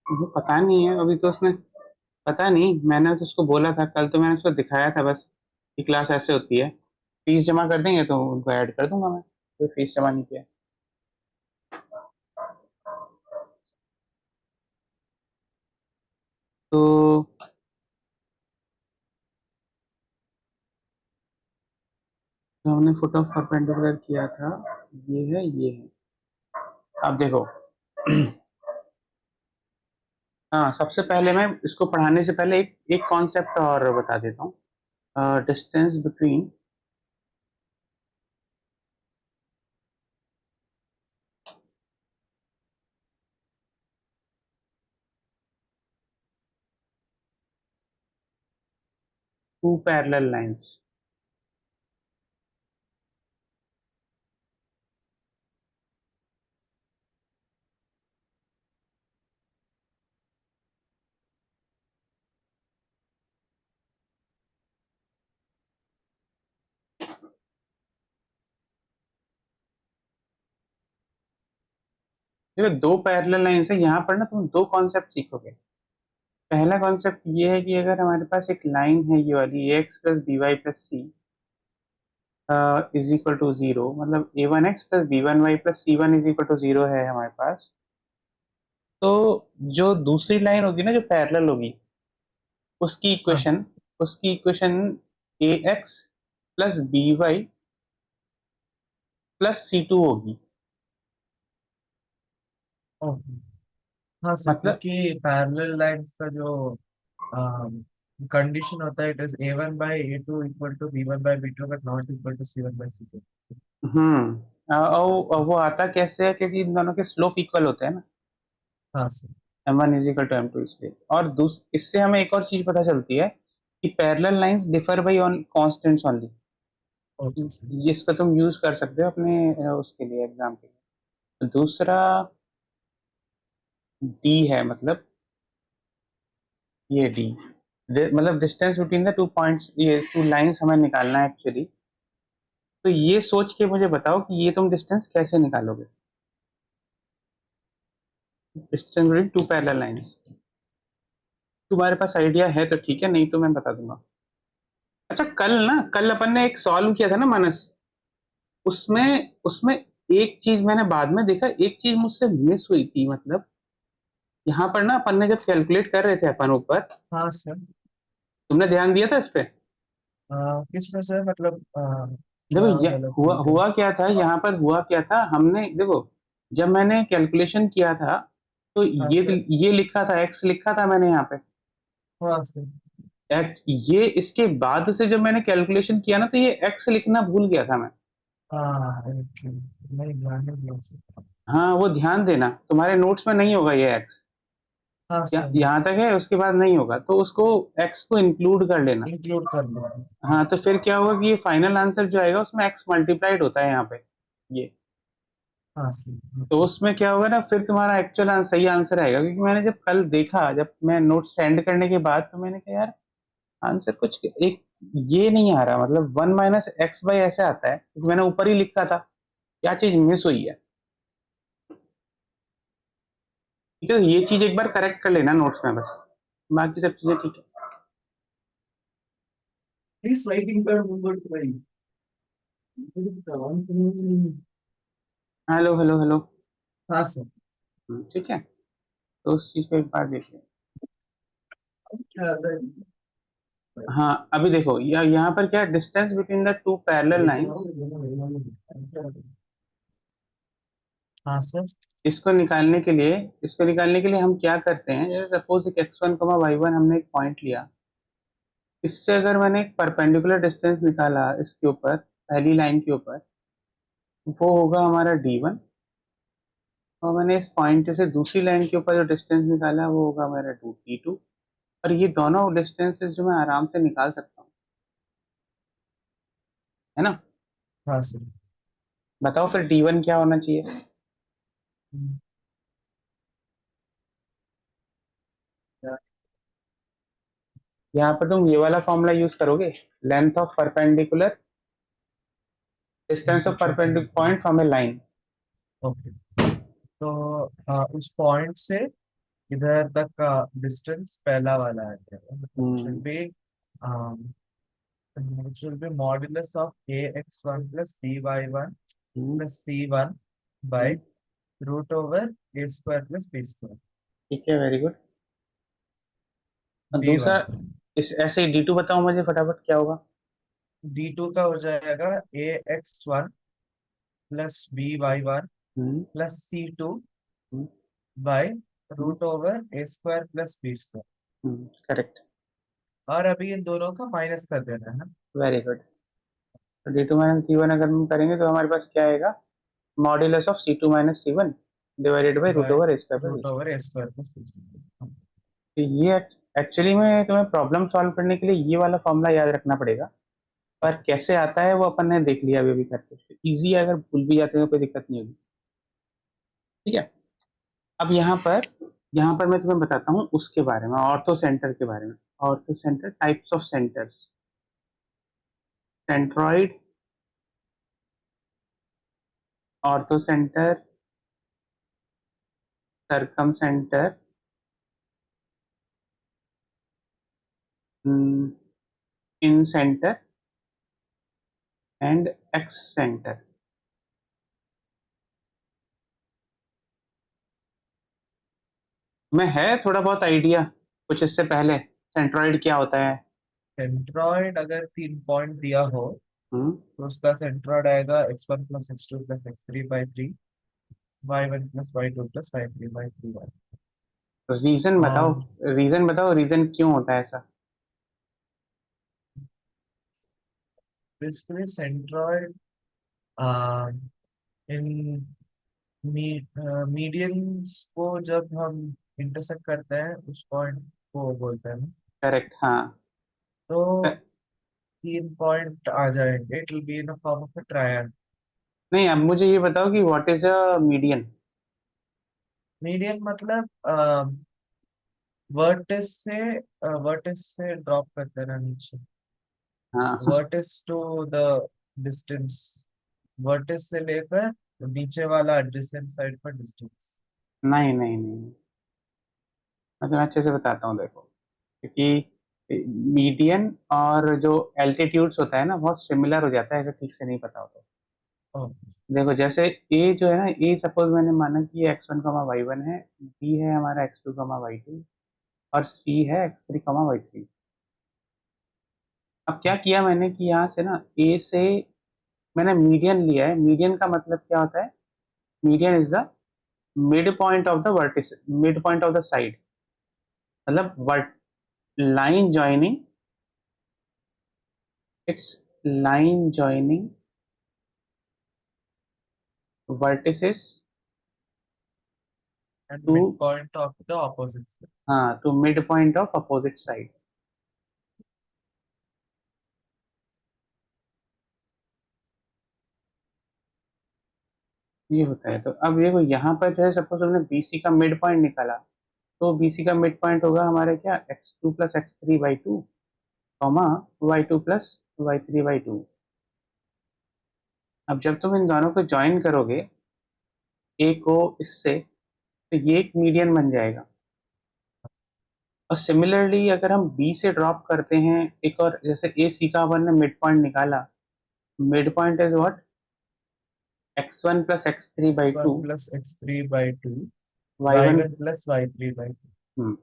मुझे पता नहीं है अभी तो उसने, पता नहीं, मैंने तो उसको बोला था कल, तो मैंने उसको दिखाया था बस कि क्लास ऐसे होती है। फीस जमा कर देंगे तो उनको ऐड कर दूंगा मैं, कोई फीस जमा नहीं किया। तो जो हमने फुट ऑफ परपेंडिकुलर किया था, ये है, ये है। अब देखो हाँ, सबसे पहले मैं इसको पढ़ाने से पहले एक एक कॉन्सेप्ट और बता देता हूँ। Distance between two parallel lines. देखो दो पैरेलल लाइंस है, यहाँ पर ना तुम दो कॉन्सेप्ट सीखोगे। पहला कॉन्सेप्ट ये है कि अगर हमारे पास एक लाइन है, ये वाली A x plus B Y plus C is equal to zero, मतलब A one X plus B one Y plus C one is equal to zero है हमारे पास। तो जो दूसरी लाइन होगी ना, जो पैरेलल होगी, उसकी हाँ इक्वेशन उसकी equation a x plus B Y plus c two होगी। ओके। हाँ सर, मतलब क्योंकि पैरेलल लाइंस का जो कंडीशन होता है, it is A1/A2 equal to B1/B2 but not equal to C1/C2। और वो आता कैसे है, क्योंकि इन दोनों के स्लोप इक्वल होते हैं ना, हाँ सर। M one is equal to m two, इसलिए। और इससे हमें एक और चीज पता चलती है कि parallel lines differ by on constants only. Okay. इसका तुम यूज कर सकते हो अपने उसके लिए, एग्जाम के लिए। दूसरा डी है, मतलब ये डी, मतलब distance between the two points, ये टू लाइंस हमें निकालना है एक्चुअली। तो ये सोच के मुझे बताओ कि ये तुम डिस्टेंस कैसे निकालोगे, distance between two parallel lines. तुम्हारे पास आइडिया है तो ठीक है, नहीं तो मैं बता दूंगा। अच्छा, कल अपन ने एक सॉल्व किया था ना मानस, उसमें उसमें एक चीज मैंने बाद में देखा, एक चीज मुझसे मिस हुई थी। मतलब यहाँ पर ना अपन ने जब कैलकुलेट कर रहे थे अपन ऊपर, हाँ सर। तुमने ध्यान दिया था इस पे? किस में से मतलब देखो क्या गलत हुआ हुई है? हुआ क्या था, यहाँ पर हुआ क्या था, हमने देखो जब मैंने कैलकुलेशन किया था तो हाँ ये सर। ये लिखा था, एक्स लिखा था मैंने यहाँ पे। हाँ सर। ये इसके बाद से जब मैंने कैलकुलेशन किया ना, तो ये एक्स लिखना भूल गया था मैं। हाँ ओके, नहीं ध्यान नहीं दिया सर। हाँ, वो ध्यान देना, तुम्हारे नोट्स में नहीं होगा ये एक्स। हाँ सर। यहाँ तक है, उसके बाद नहीं होगा, तो उसको एक्स को इंक्लूड कर लेना। इंक्लूड कर लूंगा। हाँ हाँ, सर। तो फिर क्या होगा कि ये फाइनल आंसर जो आएगा उसमें एक्स मल्टीप्लाइड होता है यहाँ पे, ये। हाँ सर। तो ओके। उसमें क्या होगा ना, फिर तुम्हारा एक्चुअल सही आंसर आएगा, क्योंकि मैंने जब कल देखा, जब मैं नोट सेंड करने के बाद, तो मैंने कहा यार आंसर कुछ एक ये नहीं आ रहा, मतलब वन माइनस एक्स बाई ऐसे आता है, क्योंकि मैंने ऊपर ही लिखा था। क्या चीज मिस हुई है? ठीक है, ये चीज एक बार करेक्ट कर लेना नोट्स में बस, बाकी सब चीजें ठीक है। प्लीज लाइटिंग पर मूवमेंट भाई। Hello hello hello. हाँ सर। ठीक है, तो उस चीज को एक बार देखिए। क्या है? हाँ, अभी देखो यहाँ पर क्या, distance between the two parallel lines, हाँ सर। इसको निकालने के लिए हम क्या करते हैं, जैसे सपोज एक x one comma y one हमने एक पॉइंट लिया, इससे अगर मैंने एक परपेंडिकुलर डिस्टेंस निकाला इसके ऊपर, पहली लाइन के ऊपर, वो होगा हमारा डी वन। और मैंने इस पॉइंट से दूसरी लाइन के ऊपर जो डिस्टेंस निकाला वो होगा हमारा टू डी टू। और ये दोनों डिस्टेंसेस जो मैं आराम से निकाल सकता हूँ, है ना? हाँ सर। बताओ फिर डी वन क्या होना चाहिए? यहाँ पर तुम ये वाला फॉर्मूला यूज करोगे, length of perpendicular, distance of perpendicular point from A line. Okay. तो उस पॉइंट से इधर तक का डिस्टेंस पहला वाला आ जाएगा, मतलब should be um, which will be modulus of ax1 plus by1 plus c1 by root over a square plus b square ठीक है, वेरी गुड। और दूसरा, b1। इस ऐसे ही D2 बताओ मुझे फटाफट क्या होगा। d2 का हो जाएगा ax1 plus by1 hmm plus c2 hmm by root over a square plus B square. Correct, और अभी इन दोनों का माइनस कर देना है ना। Very good. तो D2 माइनस D1 अगर हम करेंगे तो हमारे पास क्या आएगा, modulus of C2 minus C1 divided by root by over a square plus b root square. Over a square plus B square. तो ये एक्चुअली में तुम्हें प्रॉब्लम सॉल्व करने के लिए ये वाला फॉर्मूला याद रखना पड़ेगा, पर कैसे आता है वो अपन ने देख लिया अभी अभी करके। इजी है, अगर भूल भी जाते हैं तो कोई दिक्कत नहीं होगी। ठीक है, अब यहाँ पर मैं तुम्हें बताता हूँ उसके बारे में, ऑर्थो सेंटर के बारे में। Orthocentre, types of centres, centroid, orthocentre, circumcentre, incentre and excentre. में है थोड़ा बहुत आइडिया कुछ इससे पहले सेंट्रॉइड क्या होता है? सेंट्रॉइड अगर 3 पॉइंट दिया हो हम्म तो उसका सेंट्रॉइड आएगा x1 plus x2 plus x3 by 3, y1 plus y2 plus y3 by 3y। Reason बताओ, और रीजन बताओ, रीजन क्यों होता है ऐसा? बेसिकली सेंट्रॉइड इन मीडियंस को जब हम इंटरसेक्ट करते हैं उस पॉइंट को बोलते हैं ना। करेक्ट, हाँ। तो 3 पॉइंट आ जाएंगे, it will be in form of a triangle. नहीं, अब मुझे ये बताओ कि what is a median? Median मतलब वर्टेक्स से ड्रॉप करते रहना नीचे, हाँ vertex to the distance, vertex से लेकर नीचे वाला एडजेसेंट साइड पर डिस्टेंस। नहीं नहीं नहीं, मैं तुम्हें अच्छे से बताता हूँ, देखो। क्योंकि मीडियन और जो एल्टीट्यूड्स होता है ना, बहुत सिमिलर हो जाता है अगर ठीक से नहीं पता हो तो। देखो, जैसे ए जो है ना, ए सपोज मैंने माना कि ये x1 वाई 1 है, बी है हमारा x2 वाई 2, और सी है x3 वाई 3। अब क्या किया मैंने कि यहाँ से ना ए से मैंने मीडियन लिया है। मीडियन का मतलब क्या होता है? Median is the mid point of the vertex, mid point of the side, मतलब वर्ट line joining, it's line joining vertices and to, mid point of the opposite. हाँ, to mid point of opposite side. ये होता है। तो अब देखो यहाँ पर जो है, सपोज हमने बीसी का मिड पॉइंट निकाला, तो बीसी का मिड पॉइंट होगा हमारे क्या, x2 plus x3 by 2, comma y2 plus y3 by 2। अब जब तुम इन दोनों को ज्वाइन करोगे, ए को इससे, तो ये एक मीडियन बन जाएगा। और सिमिलरली अगर हम बी से ड्रॉप करते हैं एक और, जैसे ए सी का अपन ने मिड पॉइंट निकाला, mid point is what, x1 plus x3 by 2, x1 plus x3 by 2, y1। y1 plus y3 by 2।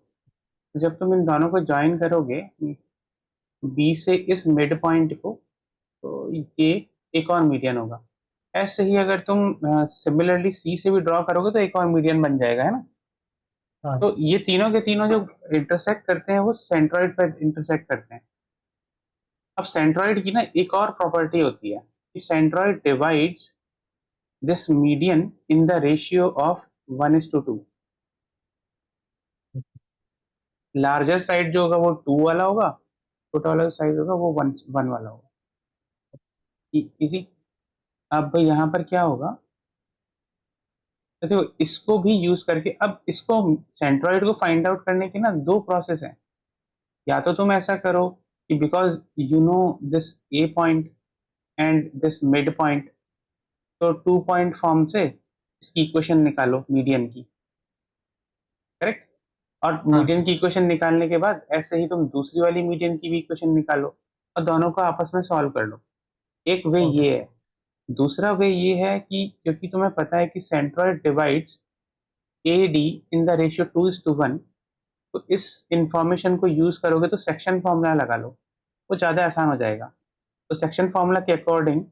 तो जब तुम इन दोनों को ज्वाइन करोगे बी से इस मिड पॉइंट को, तो ये एक और मीडियन होगा। ऐसे ही अगर तुम सिमिलरली सी से भी ड्रॉ करोगे तो एक और मीडियन बन जाएगा, है ना? हाँ। तो ये तीनों के तीनों जो इंटरसेक्ट करते हैं वो सेंट्रॉइड पर इंटरसेक्ट करते हैं। अब सेंट्रॉइड की ना एक और प्रॉपर्टी होती है कि centroid divides this median in the ratio of 1:2। Larger side जो होगा वो 2 वाला होगा, छोटा वाला साइड होगा वो 1 वाला होगा। इजी। अब यहाँ पर क्या होगा, तो देखो इसको भी यूज करके, अब इसको सेंट्रॉइड को फाइंड आउट करने की ना दो प्रोसेस हैं। या तो तुम ऐसा करो कि because you know this A point and this mid point, तो 2 पॉइंट फॉर्म से इसकी इक्वेशन निकालो मीडियन की। करेक्ट। और मीडियन की इक्वेशन निकालने के बाद ऐसे ही तुम दूसरी वाली मीडियन की भी इक्वेशन निकालो और दोनों को आपस में सॉल्व कर लो। एक वे ओके। ये है। दूसरा वे ये है कि क्योंकि तुम्हें पता है कि centroid divides A D in the ratio 2:1, तो इस इंफॉर्मेशन को यूज करोगे तो सेक्शन फॉर्मूला लगा लो, वो ज्यादा आसान हो जाएगा। तो सेक्शन फॉर्मूला के अकॉर्डिंग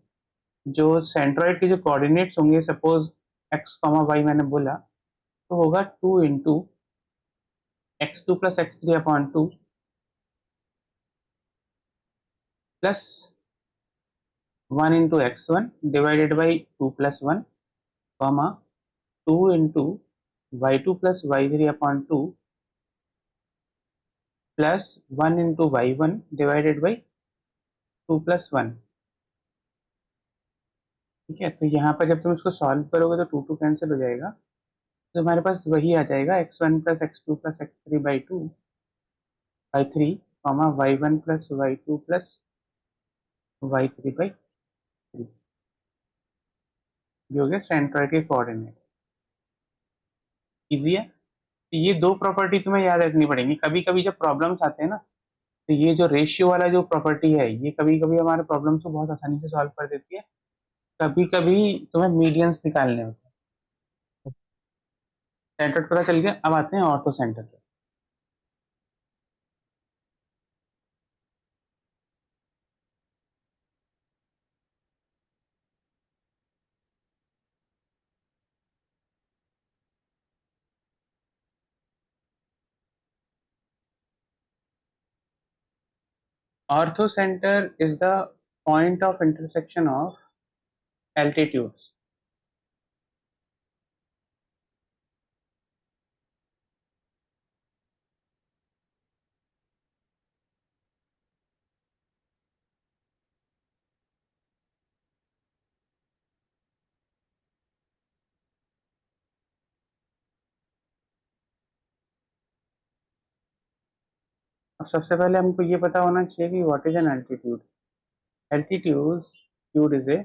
जो सेंट्रोइड के जो कोऑर्डिनेट्स होंगे, सपोज एक्स कॉमा वाई मैंने बोला, तो होगा 2 into x2 + x3/2 plus 1 into x1 divided by 2 + 1, comma 2 into y2 + y3/2 plus 1 into y1 divided by 2 + 1। ठीक है, तो यहाँ पर जब तुम इसको सॉल्व करोगे तो 2 कैंसिल हो जाएगा, तो हमारे पास वही आ जाएगा x1 + x2 + x3/2 comma y1 + y2 + y3/3। ये हो गया सेंट्रोइड के कोऑर्डिनेट। इजी है। तो ये दो प्रॉपर्टी तुम्हें याद रखनी पड़ेगी। कभी कभी जब प्रॉब्लम्स आते हैं ना, तो ये जो रेशियो वाला जो प्रॉपर्टी है, ये कभी कभी हमारे प्रॉब्लम्स को बहुत आसानी से सॉल्व कर देती है। कभी कभी तुम्हें मीडियंस निकालने होते हैं। सेंटर पता चल गया, अब आते हैं ऑर्थो सेंटर पे। Ortho centre is the point of intersection of altitudes. अब सबसे पहले हमको ये पता होना चाहिए कि what is an altitude. Altitude is a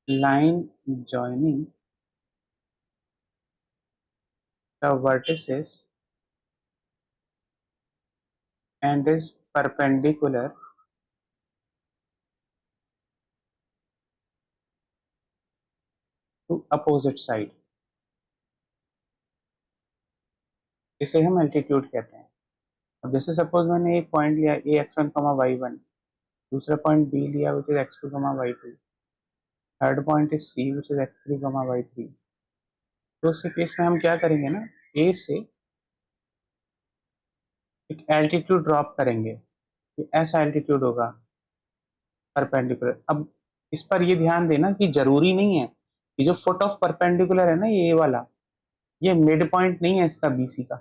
line joining the vertices and is perpendicular to opposite side। इसे हम एल्टीट्यूड कहते हैं। अब जैसे सपोज मैंने एक पॉइंट लिया ए x1 y1, दूसरा पॉइंट बी लिया which is x2 y2, third point is c which is x3 y3। तो उस केस में हम क्या करेंगे ना, ए से एक एल्टीट्यूड ड्रॉप करेंगे, ये ऐसा एल्टीट्यूड होगा परपेंडिकुलर। अब इस पर ये ध्यान देना कि जरूरी नहीं है कि जो फुट ऑफ परपेंडिकुलर है ना, ये वाला, ये मिड पॉइंट नहीं है इसका बीसी का।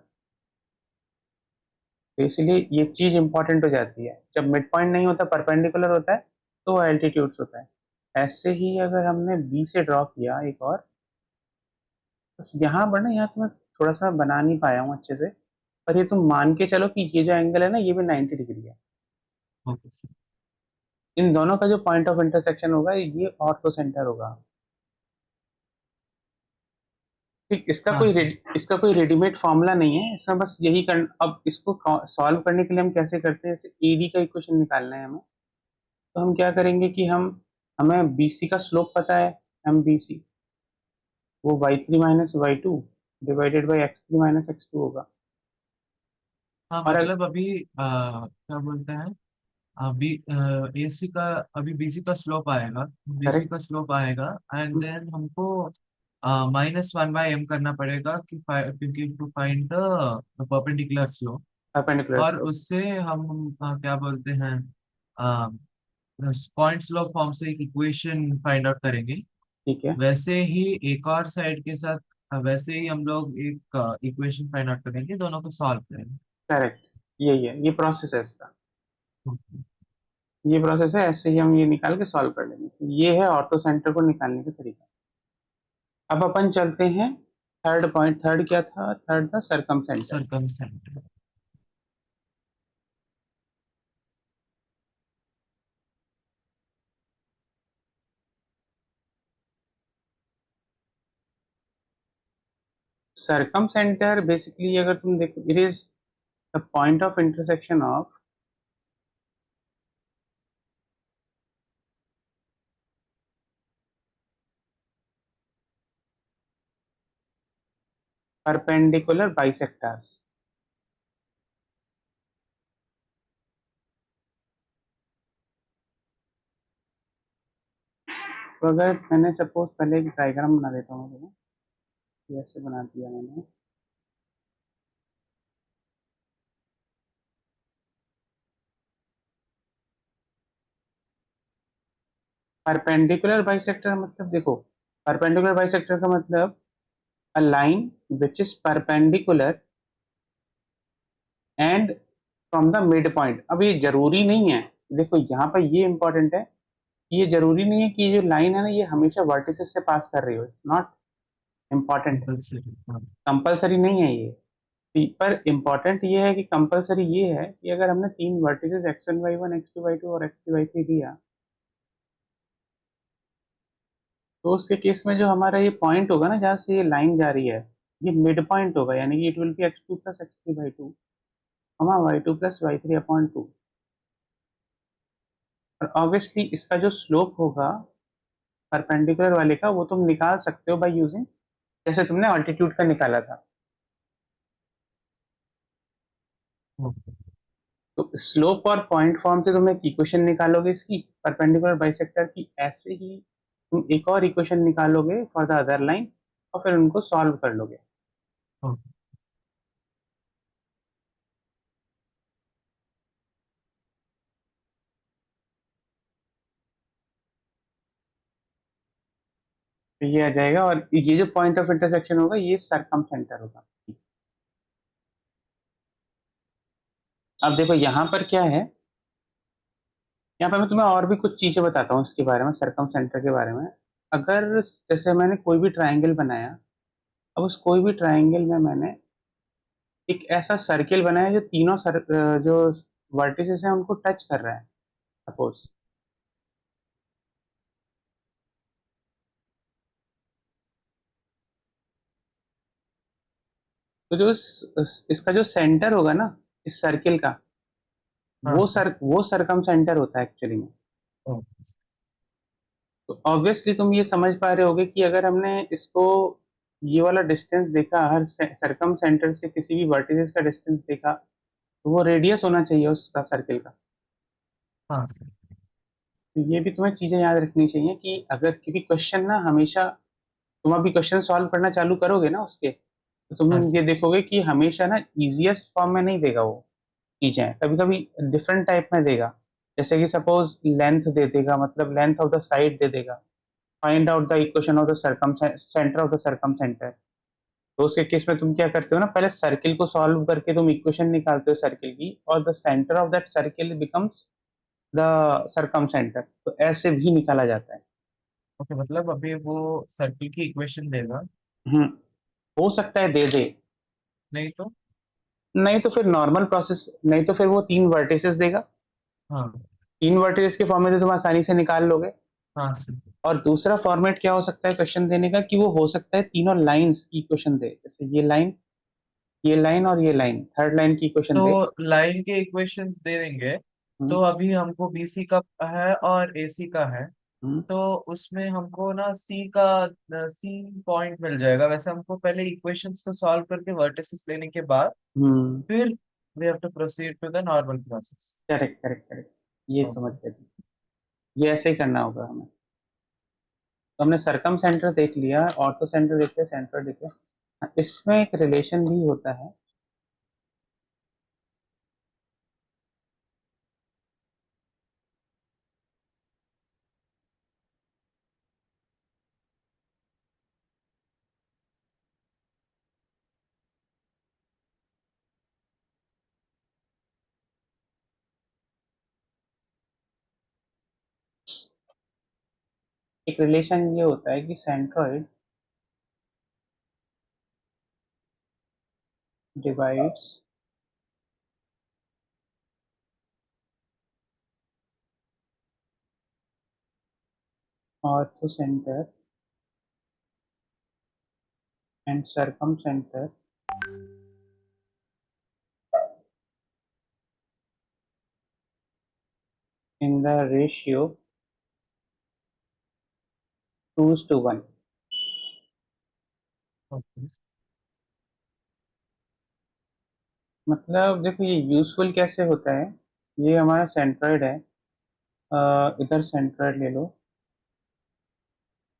तो इसलिए ये चीज इंपॉर्टेंट हो जाती है। जब मिड पॉइंट नहीं होता, परपेंडिकुलर होता है, तो वो एल्टीट्यूड्स होता है। ऐसे ही अगर हमने बी से ड्रॉ किया एक और, बस यहाँ पर ना, यहाँ तो मैं थोड़ा सा बना नहीं पाया हूँ अच्छे से, पर ये तुम मान के चलो कि ये जो एंगल है ना, ये भी 90 डिग्री है। ओके। इन दोनों का जो पॉइंट ऑफ इंटरसेक्शन होगा, ये ऑर्थो सेंटर होगा। ठीक, हाँ सर। इसका कोई रेडीमेड फॉर्मूला नहीं है, इसमें बस यही कर। अब इसको सॉल्व करने के लिए हम कैसे करते हैं, जैसे ईडी का इक्वेशन निकालना है हमें, तो हम क्या करेंगे कि हमें बीसी का स्लोप पता है, एम बी सी, वो y3 - y2 divided by x3 - x2 होगा। हाँ और मतलब अभी क्या बोलते हैं, अभी एसी का, अभी बीसी का स्लोप आएगा, बीसी करेक्ट, का स्लोप आएगा एंड देन हमको -1/m करना पड़ेगा कि क्योंकि to find the perpendicular slope. Perpendicular और स्लोप। उससे हम क्या बोलते हैं, पॉइंट स्लोप फॉर्म से एक इक्वेशन फाइंड आउट करेंगे। ठीक है, वैसे ही एक और साइड के साथ वैसे ही हम लोग एक इक्वेशन फाइंड आउट करेंगे, दोनों को सॉल्व करेंगे। करेक्ट, यही है, ये प्रोसेस है इसका। Okay. ये प्रोसेस है, ऐसे ही हम ये निकाल के सॉल्व कर लेंगे। ये है ऑर्थो सेंटर को निकालने का तरीका। अब अपन चलते हैं थर्ड पॉइंट। थर्ड क्या था? थर्ड था सरकम सेंटर। सरकम सेंटर। सरकम सेंटर बेसिकली अगर तुम देखो, it is the point of intersection of perpendicular bisectors. तो अगर मैंने सपोज पहले एक डायग्राम बना देता हूँ तुम्हें, जैसे बना दिया मैंने। परपेंडिकुलर बाइसेक्टर मतलब देखो, परपेंडिकुलर बाइसेक्टर का मतलब a line which is perpendicular and from the mid point. अब ये जरूरी नहीं है, देखो यहाँ पर ये इंपॉर्टेंट है, ये जरूरी नहीं है कि ये जो लाइन है ना ये हमेशा वर्टिसेस से पास कर रही हो, इट्स नॉट इम्पॉर्टेंट, कंपल्सरी। हाँ। कंपलसरी नहीं है ये। पर इम्पॉर्टेंट ये है कि कंपलसरी ये है कि अगर हमने तीन vertices x1 y1 x2 y2 और x3 y3 दिया, तो उसके केस में जो हमारा ये पॉइंट होगा ना जहाँ से ये लाइन जा रही है, ये मिड पॉइंट होगा, यानी कि it will B x2 + x3/2 y2 + y3/2। और ऑब्वियसली इसका जो स्लोप होगा परपेंडिकुलर वाले का, वो तुम निकाल सकते हो बाय यूजिंग, जैसे तुमने ऑल्टीट्यूड का निकाला था। तो स्लोप और पॉइंट फॉर्म से तुम एक इक्वेशन निकालोगे इसकी परपेंडिकुलर बाइसेक्टर की, ऐसे ही तुम एक और इक्वेशन निकालोगे फॉर द अदर लाइन और फिर उनको सॉल्व कर लोगे। हाँ। तो ये आ जाएगा, और ये जो पॉइंट ऑफ इंटरसेक्शन होगा ये सरकम सेंटर होगा। अब देखो यहाँ पर क्या है, यहाँ पर मैं तुम्हें और भी कुछ चीजें बताता हूँ इसके बारे में, सरकम सेंटर के बारे में। अगर जैसे मैंने कोई भी ट्राइंगल बनाया, अब उस कोई भी ट्राइंगल में मैंने एक ऐसा सर्किल बनाया जो तीनों जो वर्टिसेस हैं उनको टच कर रहा है, सपोज। तो जो इसका जो सेंटर होगा ना इस सर्किल का, हाँ सर। वो सरकम सेंटर होता है एक्चुअली में। ओ, तो ऑब्वियसली तुम ये समझ पा रहे होगे कि अगर हमने इसको ये वाला डिस्टेंस देखा, हर सरकम सेंटर से किसी भी वर्टिसेस का डिस्टेंस देखा, तो वो रेडियस होना चाहिए उसका सर्किल का। हाँ सर। तो ये भी तुम्हें चीजें याद रखनी चाहिए कि अगर, क्योंकि क्वेश्चन ना हमेशा, तुम अभी क्वेश्चन सॉल्व करना चालू करोगे ना उसके, तो हाँ तुम ये सर। देखोगे कि हमेशा ना इजीएस्ट फॉर्म में नहीं देगा वो चीजें, कभी कभी डिफरेंट टाइप में देगा। जैसे कि सपोज लेंथ दे देगा, मतलब लेंथ ऑफ द साइड दे देगा, find out the equation of the circum centre of the circum centre. तो उसके केस में तुम क्या करते हो ना, पहले सर्किल को सॉल्व करके तुम इक्वेशन निकालते हो सर्किल की, और the centre of that circle becomes the circum centre. तो ऐसे भी निकाला जाता है। ओके, मतलब अभी वो सर्किल की इक्वेशन देगा। हम्म, हो सकता है दे दे, नहीं तो। नहीं तो फिर नॉर्मल प्रोसेस, नहीं तो फिर वो तीन वर्टिसेस देगा। हाँ। तीन वर्टिसेस के फॉर्म में तो तुम आसानी से निकाल लोगे। हाँ सर। और दूसरा फॉर्मेट क्या हो सकता है क्वेश्चन देने का, कि वो हो सकता है तीनों लाइंस की इक्वेशन दे, जैसे ये लाइन और ये लाइन, थर्ड लाइन की इक्वेशन दे। तो लाइन के इक्वेशंस दे देंगे। हम्म, तो अभी हमको बीसी का है और एसी का है। हम्म, तो उसमें हमको ना सी पॉइंट मिल जाएगा। वैसे हमको पहले इक्वेशंस को सॉल्व करके वर्टिसेस लेने के बाद हम्म। फिर we have to proceed to the normal process. Correct, correct, correct. ये समझ ओके। गए तुम। ये ऐसे ही करना होगा हमें। तो हमने सरकम सेंटर देख लिया, ऑर्थो सेंटर देख लिया, सेंटर देख लिया। इसमें एक रिलेशन भी होता है। एक रिलेशन ये होता है कि centroid divides ortho centre and circumcenter in the ratio 2:1. Okay. मतलब देखो ये यूजफुल कैसे होता है, ये हमारा सेंट्रॉइड है, इधर सेंट्रॉइड ले लो,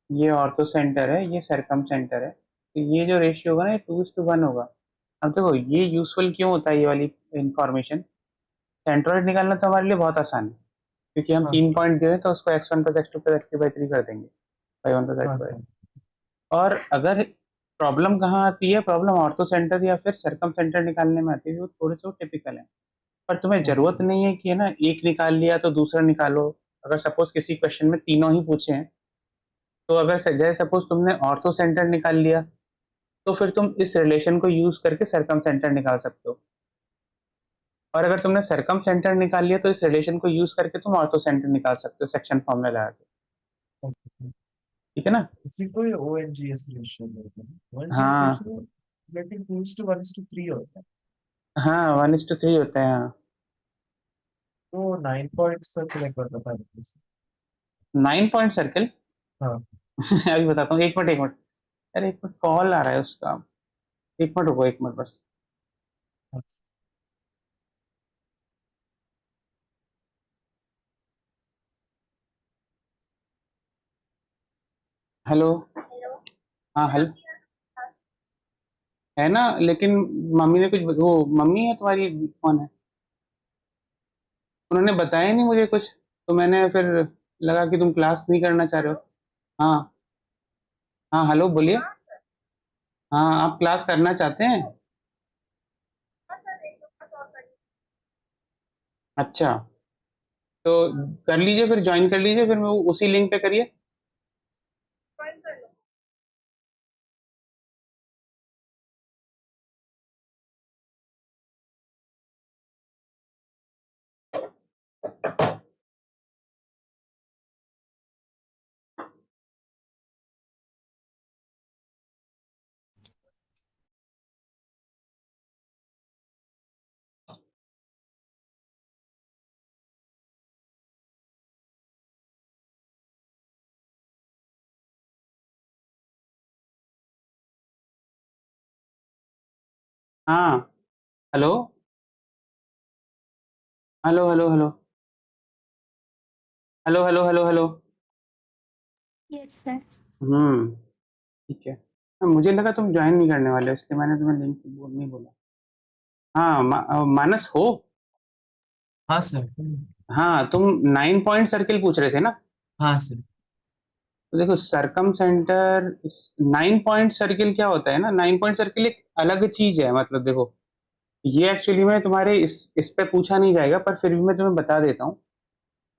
ये ऑर्थो सेंटर है, ये सरकम सेंटर है, तो ये जो रेशियो होगा ना ये 2:1 होगा। अब देखो ये यूजफुल क्यों होता है ये वाली इंफॉर्मेशन, सेंट्रॉइड निकालना तो हमारे लिए बहुत आसान है, क्योंकि हम हाँ तीन सर। पॉइंट दिए तो उसको x1 plus x2 plus x3/3 कर देंगे, y1 प्लस हाँ y2। सर। और अगर प्रॉब्लम कहाँ आती है, प्रॉब्लम ऑर्थो सेंटर या फिर सरकम सेंटर निकालने में आती है, वो थोड़े से टिपिकल है। पर तुम्हें जरूरत ओके। नहीं है कि है ना एक निकाल लिया तो दूसरा निकालो। अगर सपोज किसी क्वेश्चन में तीनों ही पूछे हैं, तो अगर जैसे सपोज तुमने ऑर्थो सेंटर निकाल लिया, तो फिर तुम इस रिलेशन को यूज करके सरकम सेंटर निकाल सकते हो। और अगर तुमने सरकम सेंटर निकाल लिया तो इस रिलेशन को यूज करके तुम ऑर्थो सेंटर निकाल सकते हो सेक्शन फॉर्मूला लगा के। ओके। ठीक है ना? इसी को ही ONGS रेशियो बोलते हैं। ONGS हाँ रेशियो लेकिन 2:1:3 होता है। हाँ, 1:3 होता है, हाँ। तो 9 पॉइंट सर्कल एक बार बता दीजिए सर। 9 पॉइंट सर्किल हाँ। अभी बताता हूँ, एक मिनट एक मिनट। अरे एक मिनट, कॉल आ रहा है उसका। एक मिनट रुको, एक मिनट बस। हाँ। हेलो। हाँ हेलो। है ना, लेकिन मम्मी ने कुछ, वो मम्मी है तुम्हारी, कौन है, उन्होंने बताया नहीं मुझे कुछ, तो मैंने फिर लगा कि तुम क्लास नहीं करना चाह रहे हो। हाँ हाँ, हेलो बोलिए। हाँ, आप क्लास करना चाहते हैं? अच्छा, तो कर लीजिए, फिर ज्वाइन कर लीजिए, फिर मैं उसी लिंक पे करिए। हाँ, hello hello hello hello hello hello hello hello. Yes sir. ठीक है। मुझे लगा तुम ज्वाइन नहीं करने वाले हो, इसलिए मैंने तुम्हें लिंक बोल नहीं बोला। हाँ मानस हो। हाँ सर। हाँ, तुम 9 पॉइंट सर्किल पूछ रहे थे ना? हाँ सर। तो देखो सरकम सेंटर, 9 पॉइंट सर्किल क्या होता है ना, 9 पॉइंट सर्किल एक अलग चीज है। मतलब देखो, ये एक्चुअली में तुम्हारे इस पे पूछा नहीं जाएगा, पर फिर भी मैं तुम्हें बता देता हूँ।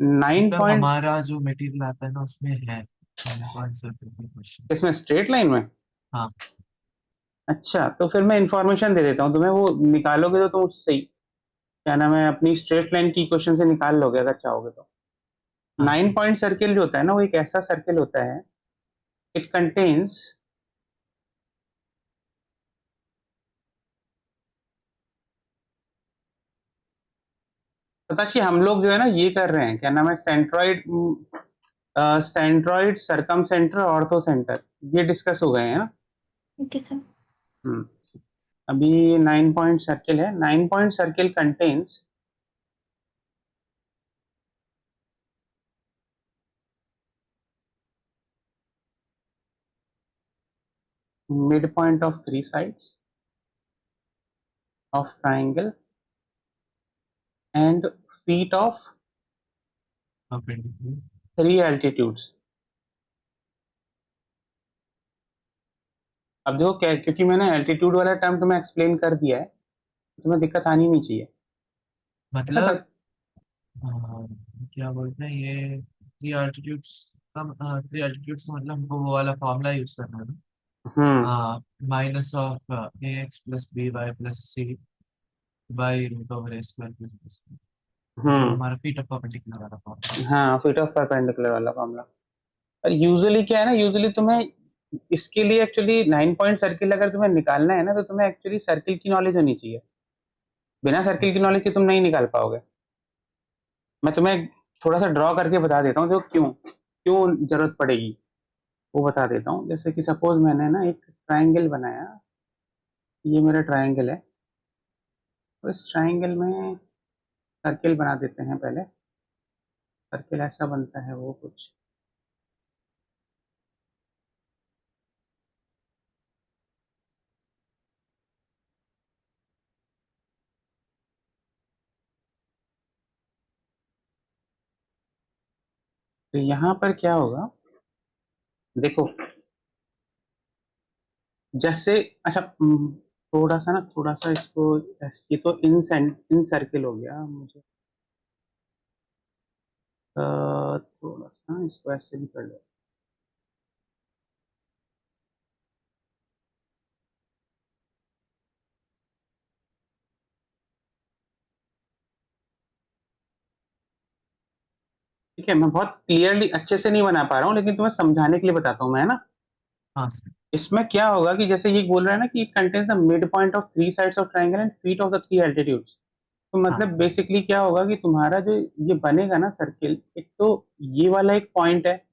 नाइन मतलब पॉइंट हमारा जो मटेरियल आता है ना उसमें है 9 पॉइंट सर्कल के इसमें क्वेश्चंस। स्ट्रेट लाइन में। हाँ। अच्छा, तो फिर मैं इंफॉर्मेशन दे देता हूँ तुम्हें, वो निकालोगे तो तुम उससे ही, क्या नाम है, अपनी स्ट्रेट लाइन की इक्वेशन से निकाल लोगे अगर चाहोगे तो। हाँ नाइन सर। पॉइंट सर्किल जो होता है ना, वो एक ऐसा सर्किल होता है, इट कंटेन्स पताक्षी, हम लोग जो है ना ये कर रहे हैं, क्या नाम है, centroid, centroid, circumcentre, orthocentre, ये डिस्कस हो गए हैं ना। Okay sir. हम्म, अभी 9 पॉइंट सर्किल है। 9 point circle contains mid point of 3 sides of triangle and feet of perpendicular। 3 altitudes। अब देखो क्या, क्योंकि मैंने एल्टीट्यूड वाला टर्म तुम्हें एक्सप्लेन कर दिया है, तुम्हें दिक्कत आनी नहीं चाहिए। अच्छा सर। मतलब क्या बोलते हैं ये 3 altitudes का 3 altitudes का मतलब हमको वो वाला फॉर्मूला यूज करना है ना। Hmm minus of AX plus BY plus C by root over A² plus B²। मतलब हम्म हमारा फीट ऑफ परपेंडिकुलर वाला फॉर्मूला। हाँ, फीट ऑफ परपेंडिकुलर वाला मामला। और यूजुअली क्या है ना, यूजुअली तुम्हें इसके लिए एक्चुअली 9 पॉइंट सर्किल अगर तुम्हें निकालना है ना, तो तुम्हें एक्चुअली सर्किल की नॉलेज होनी चाहिए। बिना सर्किल की नॉलेज के तुम नहीं निकाल पाओगे। मैं तुम्हें थोड़ा सा ड्रॉ करके बता देता हूँ, जो क्यों क्यों जरूरत पड़ेगी वो बता देता हूँ। जैसे कि सपोज मैंने ना एक ट्राइंगल बनाया, ये मेरा ट्राइंगल है, तो इस ट्राइंगल में सर्किल बना देते हैं पहले। सर्किल ऐसा बनता है वो कुछ, तो यहाँ पर क्या होगा देखो, जैसे अच्छा थोड़ा सा इसको, ये तो इन सर्किल हो गया मुझे, थोड़ा सा इसको ऐसे भी कर लो। ठीक है, मैं बहुत क्लियरली अच्छे से नहीं बना पा रहा हूँ, लेकिन तुम्हें समझाने के लिए बताता हूँ मैं, है ना। हाँ सर। इसमें क्या होगा कि जैसे ये बोल रहा है ना कि contains the mid point of three sides of triangle and feet of the three altitudes. तो हाँ मतलब सर। बेसिकली क्या होगा कि तुम्हारा जो ये बनेगा ना सर्किल, एक तो ये वाला एक पॉइंट है,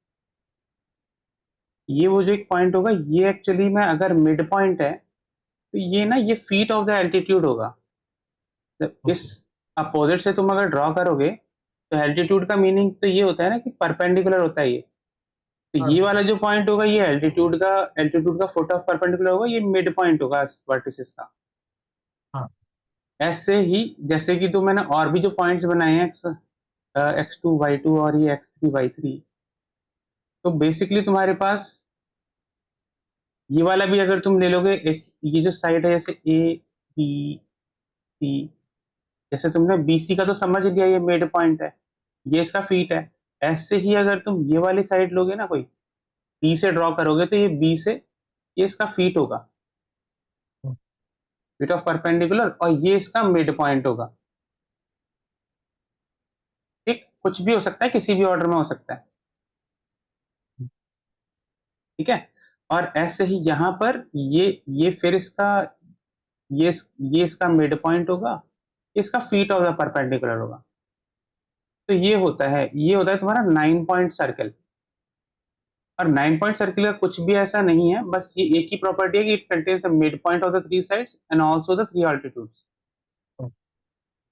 ये वो जो एक पॉइंट होगा, ये एक्चुअली में अगर मिड पॉइंट है, तो ये ना ये फीट ऑफ द एल्टीट्यूड होगा। तो इस ओके। अपोजिट से तुम अगर ड्रॉ करोगे, तो एल्टीट्यूड का मीनिंग तो ये होता है ना कि परपेंडिकुलर होता है ये। तो हाँ ये सर। वाला जो पॉइंट होगा, ये एल्टीट्यूड का फुट ऑफ परपेंडिकुलर होगा, ये मिड पॉइंट होगा वर्टिसेस का। हाँ ऐसे ही जैसे कि तो मैंने और भी जो पॉइंट्स बनाए हैं, x2 y2 और ये x3 y3, तो बेसिकली तुम्हारे पास ये वाला भी अगर तुम ले लोगे, एक ये जो साइड है जैसे ए बी सी, जैसे तुमने बी सी का तो समझ लिया, ये मिड पॉइंट है, ये इसका फीट है। ऐसे ही अगर तुम ये वाली साइड लोगे ना, कोई बी से ड्रॉ करोगे, तो ये बी से ये इसका फीट होगा, फीट ऑफ परपेंडिकुलर, और ये इसका मिड पॉइंट होगा। ठीक, कुछ भी हो सकता है, किसी भी ऑर्डर में हो सकता है। ठीक है, और ऐसे ही यहाँ पर ये फिर इसका ये ये इसका मिड पॉइंट होगा, ये इसका फीट ऑफ द परपेंडिकुलर होगा। तो ये होता है तुम्हारा 9 पॉइंट सर्कल। और 9 पॉइंट सर्कल का कुछ भी ऐसा नहीं है, बस ये एक ही प्रॉपर्टी है कि it contains the mid point of the three sides and also the three altitudes.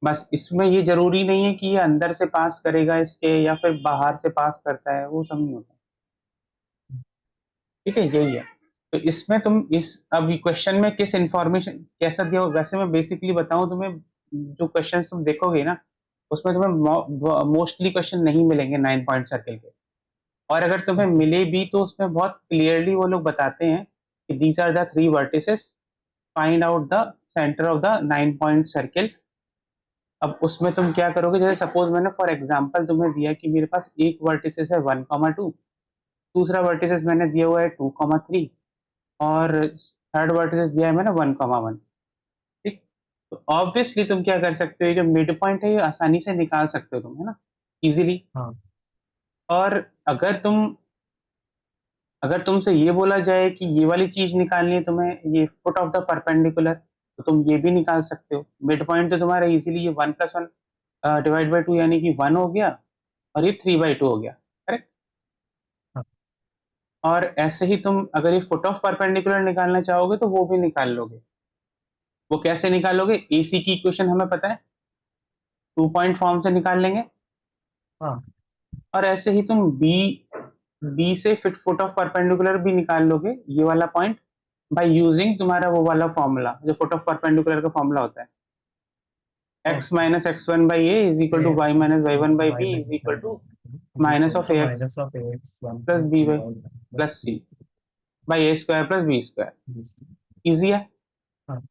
बस इसमें ये जरूरी नहीं है कि ये अंदर से पास करेगा इसके, या फिर बाहर से पास करता है, वो सब नहीं होता। ठीक है, यही है। तो इसमें तुम इस अब क्वेश्चन में किस इंफॉर्मेशन कैसा दिया हो, वैसे मैं बेसिकली बताऊं तुम्हें, जो क्वेश्चंस तुम देखोगे ना, उसमें तुम्हें मोस्टली क्वेश्चन नहीं मिलेंगे 9 पॉइंट सर्कल के। और अगर तुम्हें मिले भी, तो उसमें बहुत क्लियरली वो लोग बताते हैं कि these are the three vertices, find out the centre of the 9 point circle. अब उसमें तुम क्या करोगे, जैसे सपोज मैंने फॉर एग्जांपल तुम्हें दिया कि मेरे पास एक वर्टिसेस है 1,2, दूसरा वर्टिसेस मैंने दिया हुआ है 2,3, और थर्ड वर्टिसेस दिया है मैंने 1,1। ठीक, तो ऑब्वियसली तुम क्या कर सकते हो, ये जो मिड पॉइंट है ये आसानी से निकाल सकते हो तुम, है ना, इजीली। हाँ और अगर तुमसे ये बोला जाए कि ये वाली चीज निकालनी है तुम्हें, ये फुट ऑफ द परपेंडिकुलर, तो तुम ये भी निकाल सकते हो। मिड पॉइंट तो तुम्हारा इजीली ये 1+1 डिवाइड बाई 2 यानी कि 1 हो गया, और ये 3/2 हो गया, करेक्ट। हाँ। और ऐसे ही तुम अगर ये फुट ऑफ परपेंडिकुलर निकालना चाहोगे, तो वो भी निकाल लोगे। वो कैसे निकालोगे, एसी की इक्वेशन हमें पता है, 2 पॉइंट फॉर्म से निकाल लेंगे। हाँ और ऐसे ही तुम बी बी से फिट फुट ऑफ परपेंडिकुलर भी निकाल लोगे, ये वाला पॉइंट, बाय यूजिंग तुम्हारा वो वाला फॉर्मूला जो फुट ऑफ परपेंडिकुलर का फॉर्मूला होता है, x okay. Minus x1 by A is equal to y minus y1 by y B minus is equal y to is minus equal of to A X minus of ax one plus plus B b by y one plus plus C c by A square plus B square. this। Easy है। हाँ।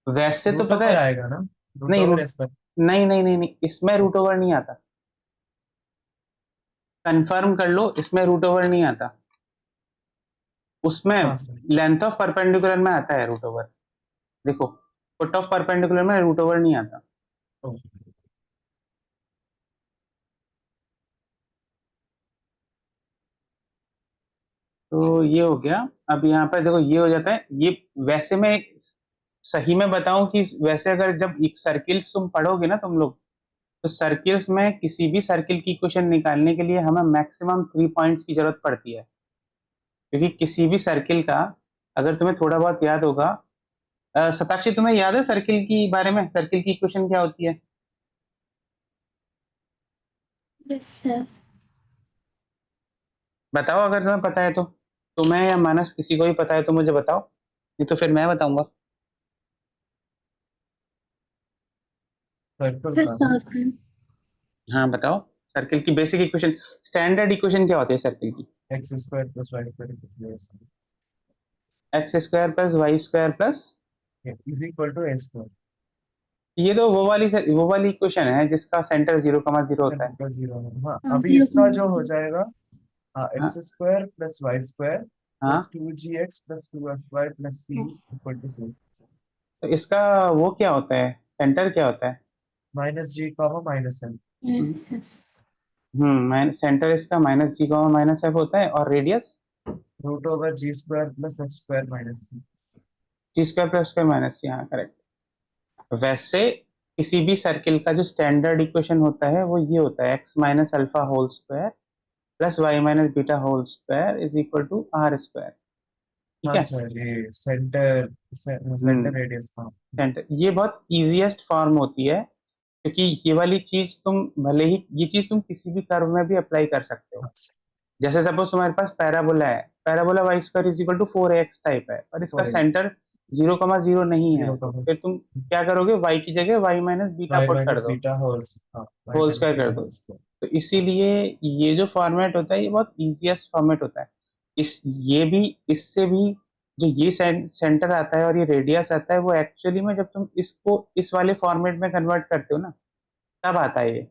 वैसे तो root पता over है, आएगा ना, root नहीं over root इस पर। नहीं, इसमें रूट ओवर नहीं आता, कंफर्म कर लो, इसमें रूट ओवर नहीं आता। उसमें हाँ सर। लेंथ ऑफ परपेंडिकुलर में आता है रूट ओवर। देखो, फुट ऑफ परपेंडिकुलर में रूट ओवर नहीं आता। ओके। तो ये हो गया। अब यहाँ पर देखो ये हो जाता है ये। वैसे मैं सही में बताऊं कि वैसे अगर जब एक सर्किल्स तुम पढ़ोगे ना तुम लोग, तो सर्किल्स में किसी भी सर्किल की इक्वेशन निकालने के लिए हमें मैक्सिमम 3 पॉइंट्स की जरूरत पड़ती है। क्योंकि किसी भी सर्किल का, अगर तुम्हें थोड़ा बहुत याद होगा, शताक्षी तुम्हें याद है सर्किल की बारे में, सर्किल की इक्वेशन क्या होती है? Yes sir. बताओ अगर तुम्हें पता है तो। तुम्हें या मानस किसी को भी पता है तो मुझे बताओ, नहीं तो फिर मैं बताऊंगा। सर्कल सर का सर्कल। हाँ बताओ। सर्किल की बेसिक इक्वेशन, स्टैंडर्ड इक्वेशन क्या होती है सर्किल की? X square plus y square x square plus y square plus, is equal to a square. ये तो वो वाली इक्वेशन है जिसका सेंटर 0,0 होता है। सेंटर जीरो है हाँ। हाँ अभी जीरो इसका जो हो जाएगा एक्स हाँ square plus y square plus हाँ। 2gx plus 2fy plus c equal to c तो इसका वो क्या होता है, सेंटर क्या होता है? Minus G comma minus N sir. Centre इसका -g, -f होता है, और radius root over G square plus F square minus C. g² + हाँ करेक्ट। वैसे किसी भी सर्किल का जो स्टैंडर्ड इक्वेशन होता है वो ये होता है, x−α² plus y−β² is equal to r²। ठीक हाँ है। सर ये सेंटर हम्म सेंटर रेडियस हाँ। सेंटर ये बहुत इजीएस्ट फॉर्म होती है, क्योंकि ये वाली चीज तुम भले ही ये चीज तुम किसी भी कर्व में भी अप्लाई कर सकते हो। जैसे सपोज तुम्हारे पास पैराबोला है, पैराबोला y² = 4ax टाइप है, और इसका फोर सेंटर एक्स 0,0 नहीं है, जीरो तो कॉमा फिर तुम क्या करोगे, y की जगह y−β वाई पुट कर माइनस दो, बीटा होल्स हाँ वाई होल माइनस स्क्वायर कर बीटा दो। होल्स तो इसीलिए ये जो फॉर्मेट होता है ये बहुत इजीएस्ट फॉर्मेट होता है। इस ये भी इससे भी जो ये सेंटर आता है और ये रेडियस आता है, वो एक्चुअली में जब तुम इसको इस वाले फॉर्मेट में कन्वर्ट करते हो ना, तब आता है ये।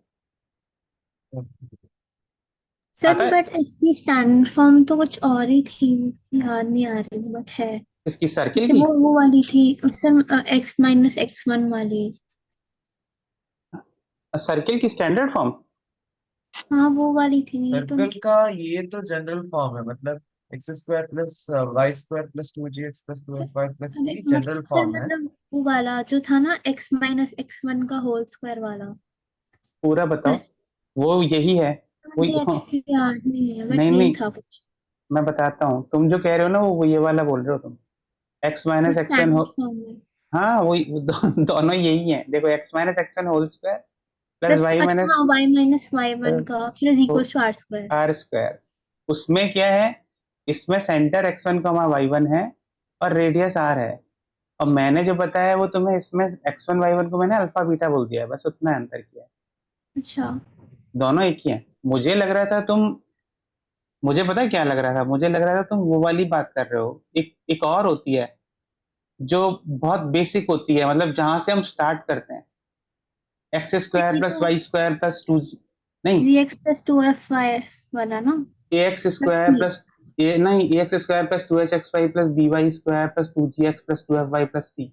सर आता है बट इसकी स्टैंडर्ड फॉर्म तो कुछ और ही थी। याद नहीं आ रही बट है। इसकी सर्किल जैसे की। वो वाली थी सर, x−x1 वाली। सर्किल की स्टैंडर्ड फॉर्म। हाँ वो वाली थी ये तो। सर्कल का ये तो जनरल फॉर्म है मतलब x square plus y square plus 2gx plus two sir, f y plus अरे सी जनरल फॉर्म है। मतलब वो वाला जो था ना x−x1 का होल स्क्वायर वाला। पूरा बताओ। बस वो यही है। वो मुझे अच्छे से याद नहीं है नहीं बट यही नहीं, था कुछ। मैं बताता हूँ, तुम जो कह रहे हो ना वो ये वाला बोल रहे हो तुम, x−x1 हो। स्टैंडर्ड फॉर्म में हाँ वही दोनों यही है, देखो x−x1 whole square plus plus, y अच्छा माइनस हाँ y−y1 का फिर is equal to are square. r²। उसमें क्या है, इसमें सेंटर x1, y1 है, और रेडियस r है। और मैंने जो बताया वो तुम्हें इसमें x1, y1 को मैंने अल्फा बीटा बोल दिया है, बस उतना अंतर किया है। अच्छा। दोनों एक ही है। मुझे लग रहा था तुम, मुझे पता है क्या लग रहा था, मुझे लग रहा था तुम वो वाली बात कर रहे हो, एक और होती है जो बहुत बेसिक होती है, मतलब जहां से हम स्टार्ट करते हैं, एक्स बट स्क्वायर ये प्लस तो वाई स्क्वायर प्लस टू, नहीं,3x + 2fy वाला ना। A x plus square C. Plus A नहीं A X square plus 2hxy plus by² plus 2gx plus 2fy plus c।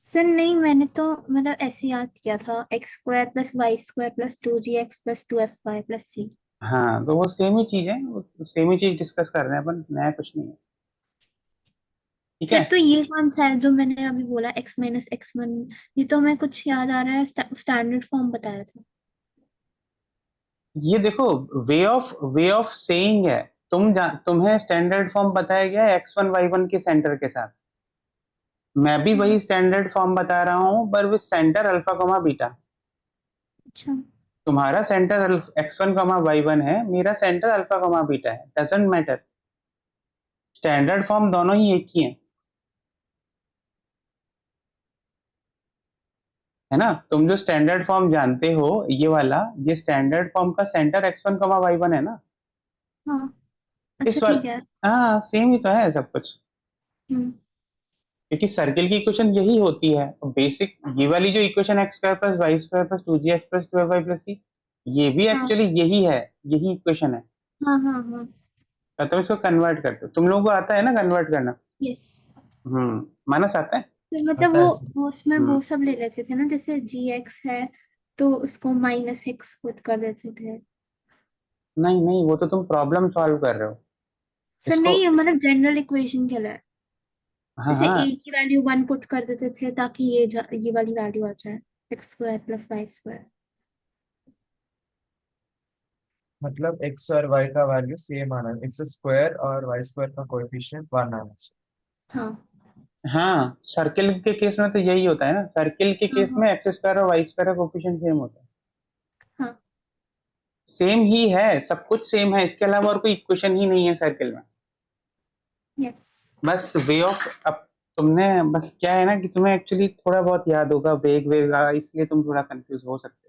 Sir नहीं, मैंने तो मतलब ऐसे याद किया था x² + y² + 2gx + 2fy + c। हाँ तो वो सेम ही चीज है, वो सेम ही चीज डिस्कस कर रहे हैं अपन, नया कुछ नहीं है। ठीक है। सर तो ये कौन सा है जो मैंने अभी बोला x−x1? ये तो हमें कुछ याद आ रहा है, स्टैंडर्ड फॉर्म बताया था। ये देखो, वे ऑफ सेइंग है। तुम्हें स्टैंडर्ड फॉर्म बताया गया है x1, y1 के सेंटर के साथ। मैं भी वही स्टैंडर्ड फॉर्म बता रहा हूँ, पर विद सेंटर अल्फा, अच्छा। तुम्हारा सेंटर x1, y1 है, मेरा सेंटर अल्फा, है, डजेंट मैटर। स्टैंडर्ड फॉर्म दोनों ही एक ही है। है ना, तुम जो स्टैंडर्ड फॉर्म जानते हो ये वाला, ये स्टैंडर्ड फॉर्म का सेंटर x1, y1 है ना। हाँ अच्छा इस वाल ठीक है। हाँ सेम ही तो है सब कुछ। हम्म। क्योंकि सर्किल की इक्वेशन यही होती है बेसिक, ये वाली जो equation x² + y² + 2gx + 2fy + c, ये भी हाँ एक्चुअली यही है, यही इक्वेशन है। हाँ हाँ हाँ। तो तुम इसको कन्वर्ट करते हो, तुम लोगों को आता है ना कन्वर्ट करना। यस। मानस आता है। तो मतलब आता है सर। वो उसमें हम्म वो सब ले लेते थे ना, जैसे gx है तो उसको -x खुद कर देते थे। नहीं नहीं, वो तो तुम प्रॉब्लम सॉल्व कर रहे हो। सर इसको नहीं, हमारा जनरल इक्वेशन के लिए है। हाँ जैसे हाँ ए की वैल्यू 1 पुट कर देते थे ताकि ये वाली वैल्यू आ जाए, x square plus y square. मतलब एक्स और वाई का वैल्यू सेम आना, एक्स स्क्वायर और वाई स्क्वायर का कोएफिशिएंट 1 आना चाहिए। हाँ हाँ, सर्किल के केस में तो यही होता है ना, सर्किल के हाँ केस हाँ में एक्स स्क्वायर और वाई स्क्वायर का कोफिशिएंट सेम होता है। हाँ। सेम ही है, सब कुछ सेम है, इसके अलावा और कोई इक्वेशन ही नहीं है सर्किल में। यस। बस वे ऑफ, अब तुमने बस क्या है ना कि तुम्हें एक्चुअली थोड़ा बहुत याद होगा, वेग वेग इसलिए तुम थोड़ा कंफ्यूज हो सकते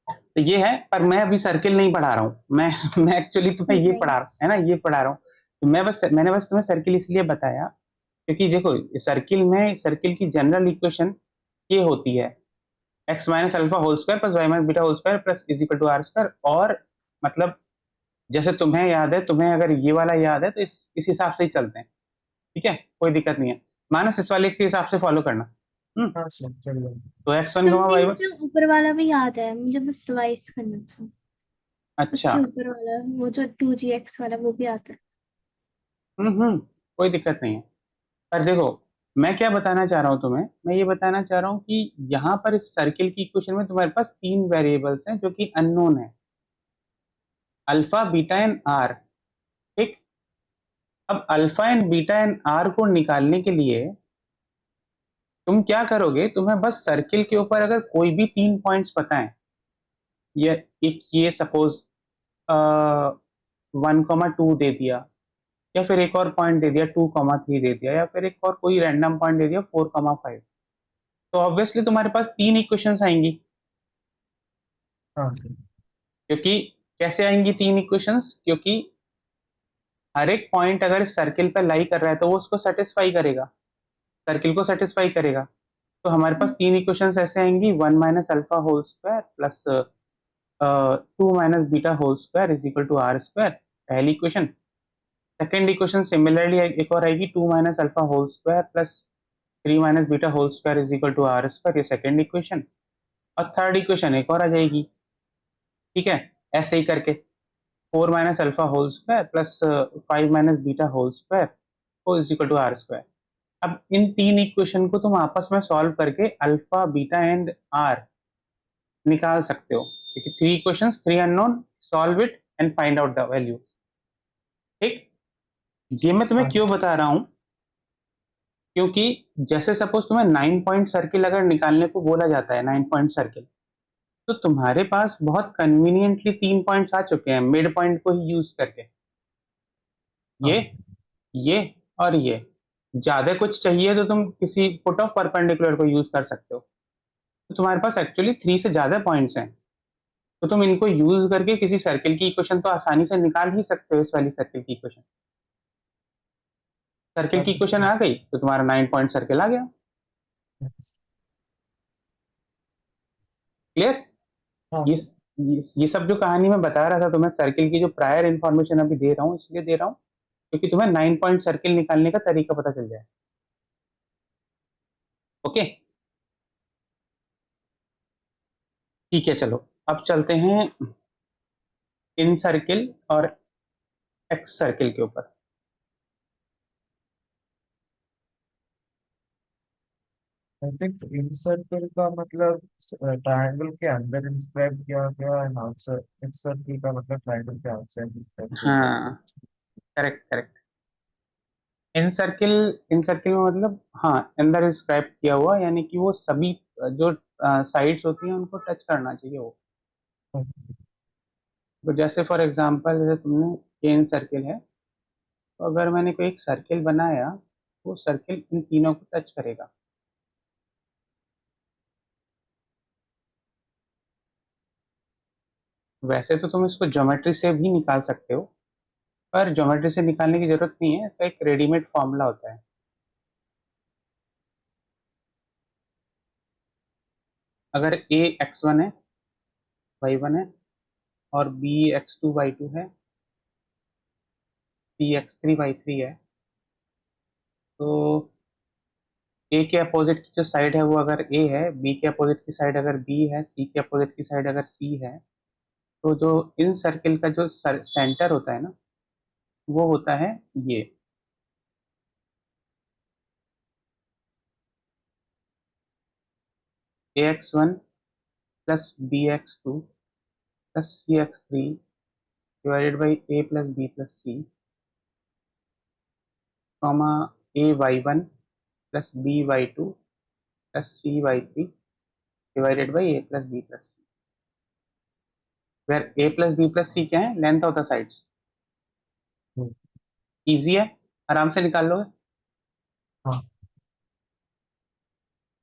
हो। तो ये है, पर मैं अभी सर्किल नहीं पढ़ा रहा हूँ मैं मैं एक्चुअली तुम्हें ये पढ़ा नाइस। है ना, ये पढ़ा रहा हूँ। तो मैंने बस तुम्हें सर्किल इसलिए बताया क्योंकि देखो, सर्किल में सर्किल की जनरल इक्वेशन ये होती है x minus alpha whole square plus y minus beta whole square plus is equal to are square. और मतलब जैसे तुम्हें याद है, तुम्हें अगर ये वाला याद है तो इस हिसाब से ही चलते हैं, ठीक है, कोई दिक्कत नहीं है। माइनस इस वाले के हिसाब से फॉलो करना। हाँ सर चलिए। तो एक्स वन सर कमा नहीं, वाई वन। मुझे ऊपर वाला भी याद है, मुझे बस रिवाइज करना था। अच्छा। उसके ऊपर वाला वो जो 2gx वाला वो भी आता है। कोई दिक्कत नहीं है। पर देखो, मैं क्या बताना चाह रहा हूँ तुम्हें, मैं ये बताना चाह रहा हूँ कि यहाँ पर इस सर्किल की इक्वेशन में तुम्हारे पास तीन वेरिएबल्स हैं जो कि अननोन है, अल्फा बीटा एंड आर। ठीक। अब alpha and beta and r को निकालने के लिए तुम क्या करोगे, तुम्हें बस सर्किल के ऊपर अगर कोई भी तीन पॉइंट्स पता है, ये एक ये सपोज 1,2 दे दिया, या फिर एक और पॉइंट दे दिया 2,3 दे दिया, या फिर एक और कोई रैंडम पॉइंट दे दिया 4,5, तो ऑब्वियसली तुम्हारे पास तीन इक्वेशंस आएंगी। हाँ सर। क्योंकि कैसे आएंगी तीन इक्वेशंस, क्योंकि हर एक पॉइंट अगर इस सर्किल पर लाई कर रहा है तो वो उसको सेटिस्फाई करेगा, सर्किल को सेटिस्फाई करेगा। तो हमारे पास हम्म, तीन इक्वेशंस ऐसे आएंगी, 1 minus alpha whole square plus 2 minus beta whole square is equal to are square, पहली इक्वेशन। सेकेंड इक्वेशन सिमिलरली एक और आएगी, 2 minus alpha whole square plus 3 minus beta whole square is equal to are square, ये second equation. और third equation एक और आ जाएगी, ठीक है, ऐसे ही करके 4 minus alpha whole square plus 5 minus beta whole square वो is equal to are square. अब इन तीन इक्वेशन को तुम आपस में सॉल्व करके अल्फा बीटा एंड आर निकाल सकते हो, क्योंकि three equations, three unknown, solve it and find out the value. ठीक। ये मैं तुम्हें हाँ क्यों बता रहा हूं, क्योंकि जैसे सपोज तुम्हें 9 पॉइंट सर्किल अगर निकालने को बोला जाता है, 9 पॉइंट सर्किल, तो तुम्हारे पास बहुत कन्वीनियंटली तीन पॉइंट्स आ चुके हैं मिड पॉइंट को ही यूज करके, हाँ। ये और ये। ज्यादा कुछ चाहिए तो तुम किसी फुट ऑफ परपेंडिकुलर को यूज कर सकते हो। तो तुम्हारे पास एक्चुअली थ्री से ज्यादा पॉइंट्स हैं, तो तुम इनको यूज करके किसी सर्किल की इक्वेशन तो आसानी से निकाल ही सकते हो, इस वाली सर्किल की इक्वेशन। सर्किल की इक्वेशन आ गई तो तुम्हारा 9 पॉइंट सर्किल आ गया। क्लियर। हाँ ये सर। ये सब जो कहानी मैं बता रहा था तुम्हें, सर्किल की जो प्रायर इन्फॉर्मेशन अभी दे रहा हूँ, इसलिए दे रहा हूँ क्योंकि तुम्हें 9 पॉइंट सर्किल निकालने का तरीका पता चल जाए। ओके, ठीक है, चलो अब चलते हैं इन सर्किल और एक्स सर्किल के ऊपर। आई थिंक इन सर्कल का मतलब ट्रायंगल के अंदर इंस्क्राइब किया गया एंड आउटसाइड, एक्स सर्कल का मतलब ट्रायंगल के आउटसाइड इंस्क्राइब किया गया हाँ, ऐसा। Correct correct. इन सर्किल, इन सर्किल में मतलब हाँ अंदर इंस्क्राइब किया हुआ, यानी कि वो सभी जो साइड्स होती हैं उनको टच करना चाहिए वो। तो जैसे फॉर एग्जांपल, जैसे तुमने इन सर्किल है, तो अगर मैंने कोई एक सर्किल बनाया, वो सर्किल इन तीनों को टच करेगा। वैसे तो तुम इसको ज्योमेट्री से भी निकाल सकते हो, पर ज्योमेट्री से निकालने की जरूरत नहीं है, इसका एक रेडीमेड फॉर्मूला होता है। अगर ए एक्स वन है, वाई वन है, और b x two y two है, c x three y three है, तो ए के अपोजिट की जो साइड है वो अगर ए है, बी के अपोजिट की साइड अगर बी है, सी के अपोजिट की साइड अगर सी है, तो जो इन सर्किल का जो सेंटर होता है ना, वो होता है ये, ax1 plus bx2 plus cx3 divided by a plus b plus c, comma ay1 plus by2 plus cy3 divided by a plus b plus c, where a plus b plus c क्या है, length of the sides. Easy है, आराम से निकाल लोगे। हाँ।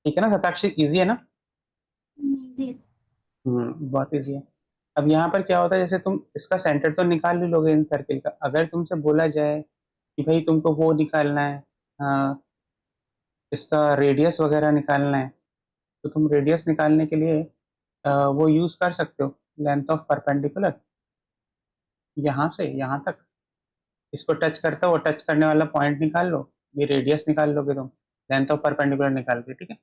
ठीक है ना शताक्षी, इजी है ना? इजी। बहुत इजी है। अब यहाँ पर क्या होता है, जैसे तुम इसका सेंटर तो निकाल ही लोगे इन सर्किल का, अगर तुमसे बोला जाए कि भाई तुमको वो निकालना है, इसका रेडियस वगैरह निकालना है, तो तुम रेडियस निकालने के लिए वो यूज कर सकते हो, लेंथ ऑफ परपेंडिकुलर, यहाँ से यहाँ तक इसको टच करता है, वो टच करने वाला पॉइंट निकाल लो, ये रेडियस निकाल लोगे तुम लेंथ ऑफ परपेंडिकुलर निकाल के, ठीक है।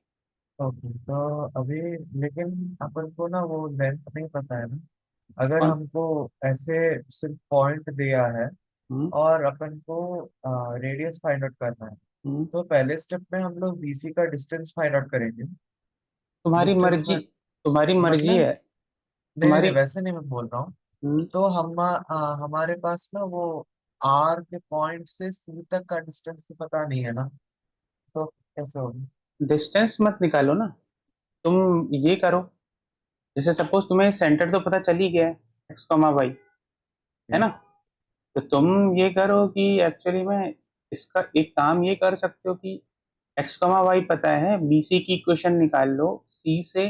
ओके, तो अभी लेकिन अपन को ना वो लेंथ नहीं पता है ना। अगर कौन? हमको ऐसे सिर्फ पॉइंट दिया है हम्म और अपन को रेडियस फाइंड आउट करना है, हम्म तो पहले स्टेप में हम लोग बीसी का डिस्टेंस फाइंड आउट करेंगे। तुम्हारी डिस्टेंस मर्जी, में तुम्हारी मर्जी मतलब, है नहीं नहीं तुम्हारी। वैसे नहीं मैं बोल रहा हूँ। हम्म, तो हमारे पास ना वो आर के पॉइंट से सी तक का डिस्टेंस तो पता नहीं है ना, तो कैसे होगा? डिस्टेंस मत निकालो ना, तुम ये करो, जैसे सपोज तुम्हें सेंटर तो पता चल ही गया है, एक्स कॉमा वाई, है ना? तो तुम ये करो कि एक्चुअली में इसका एक काम ये कर सकते हो कि एक्स कॉमा वाई पता है, बीसी की इक्वेशन निकाल लो, सी से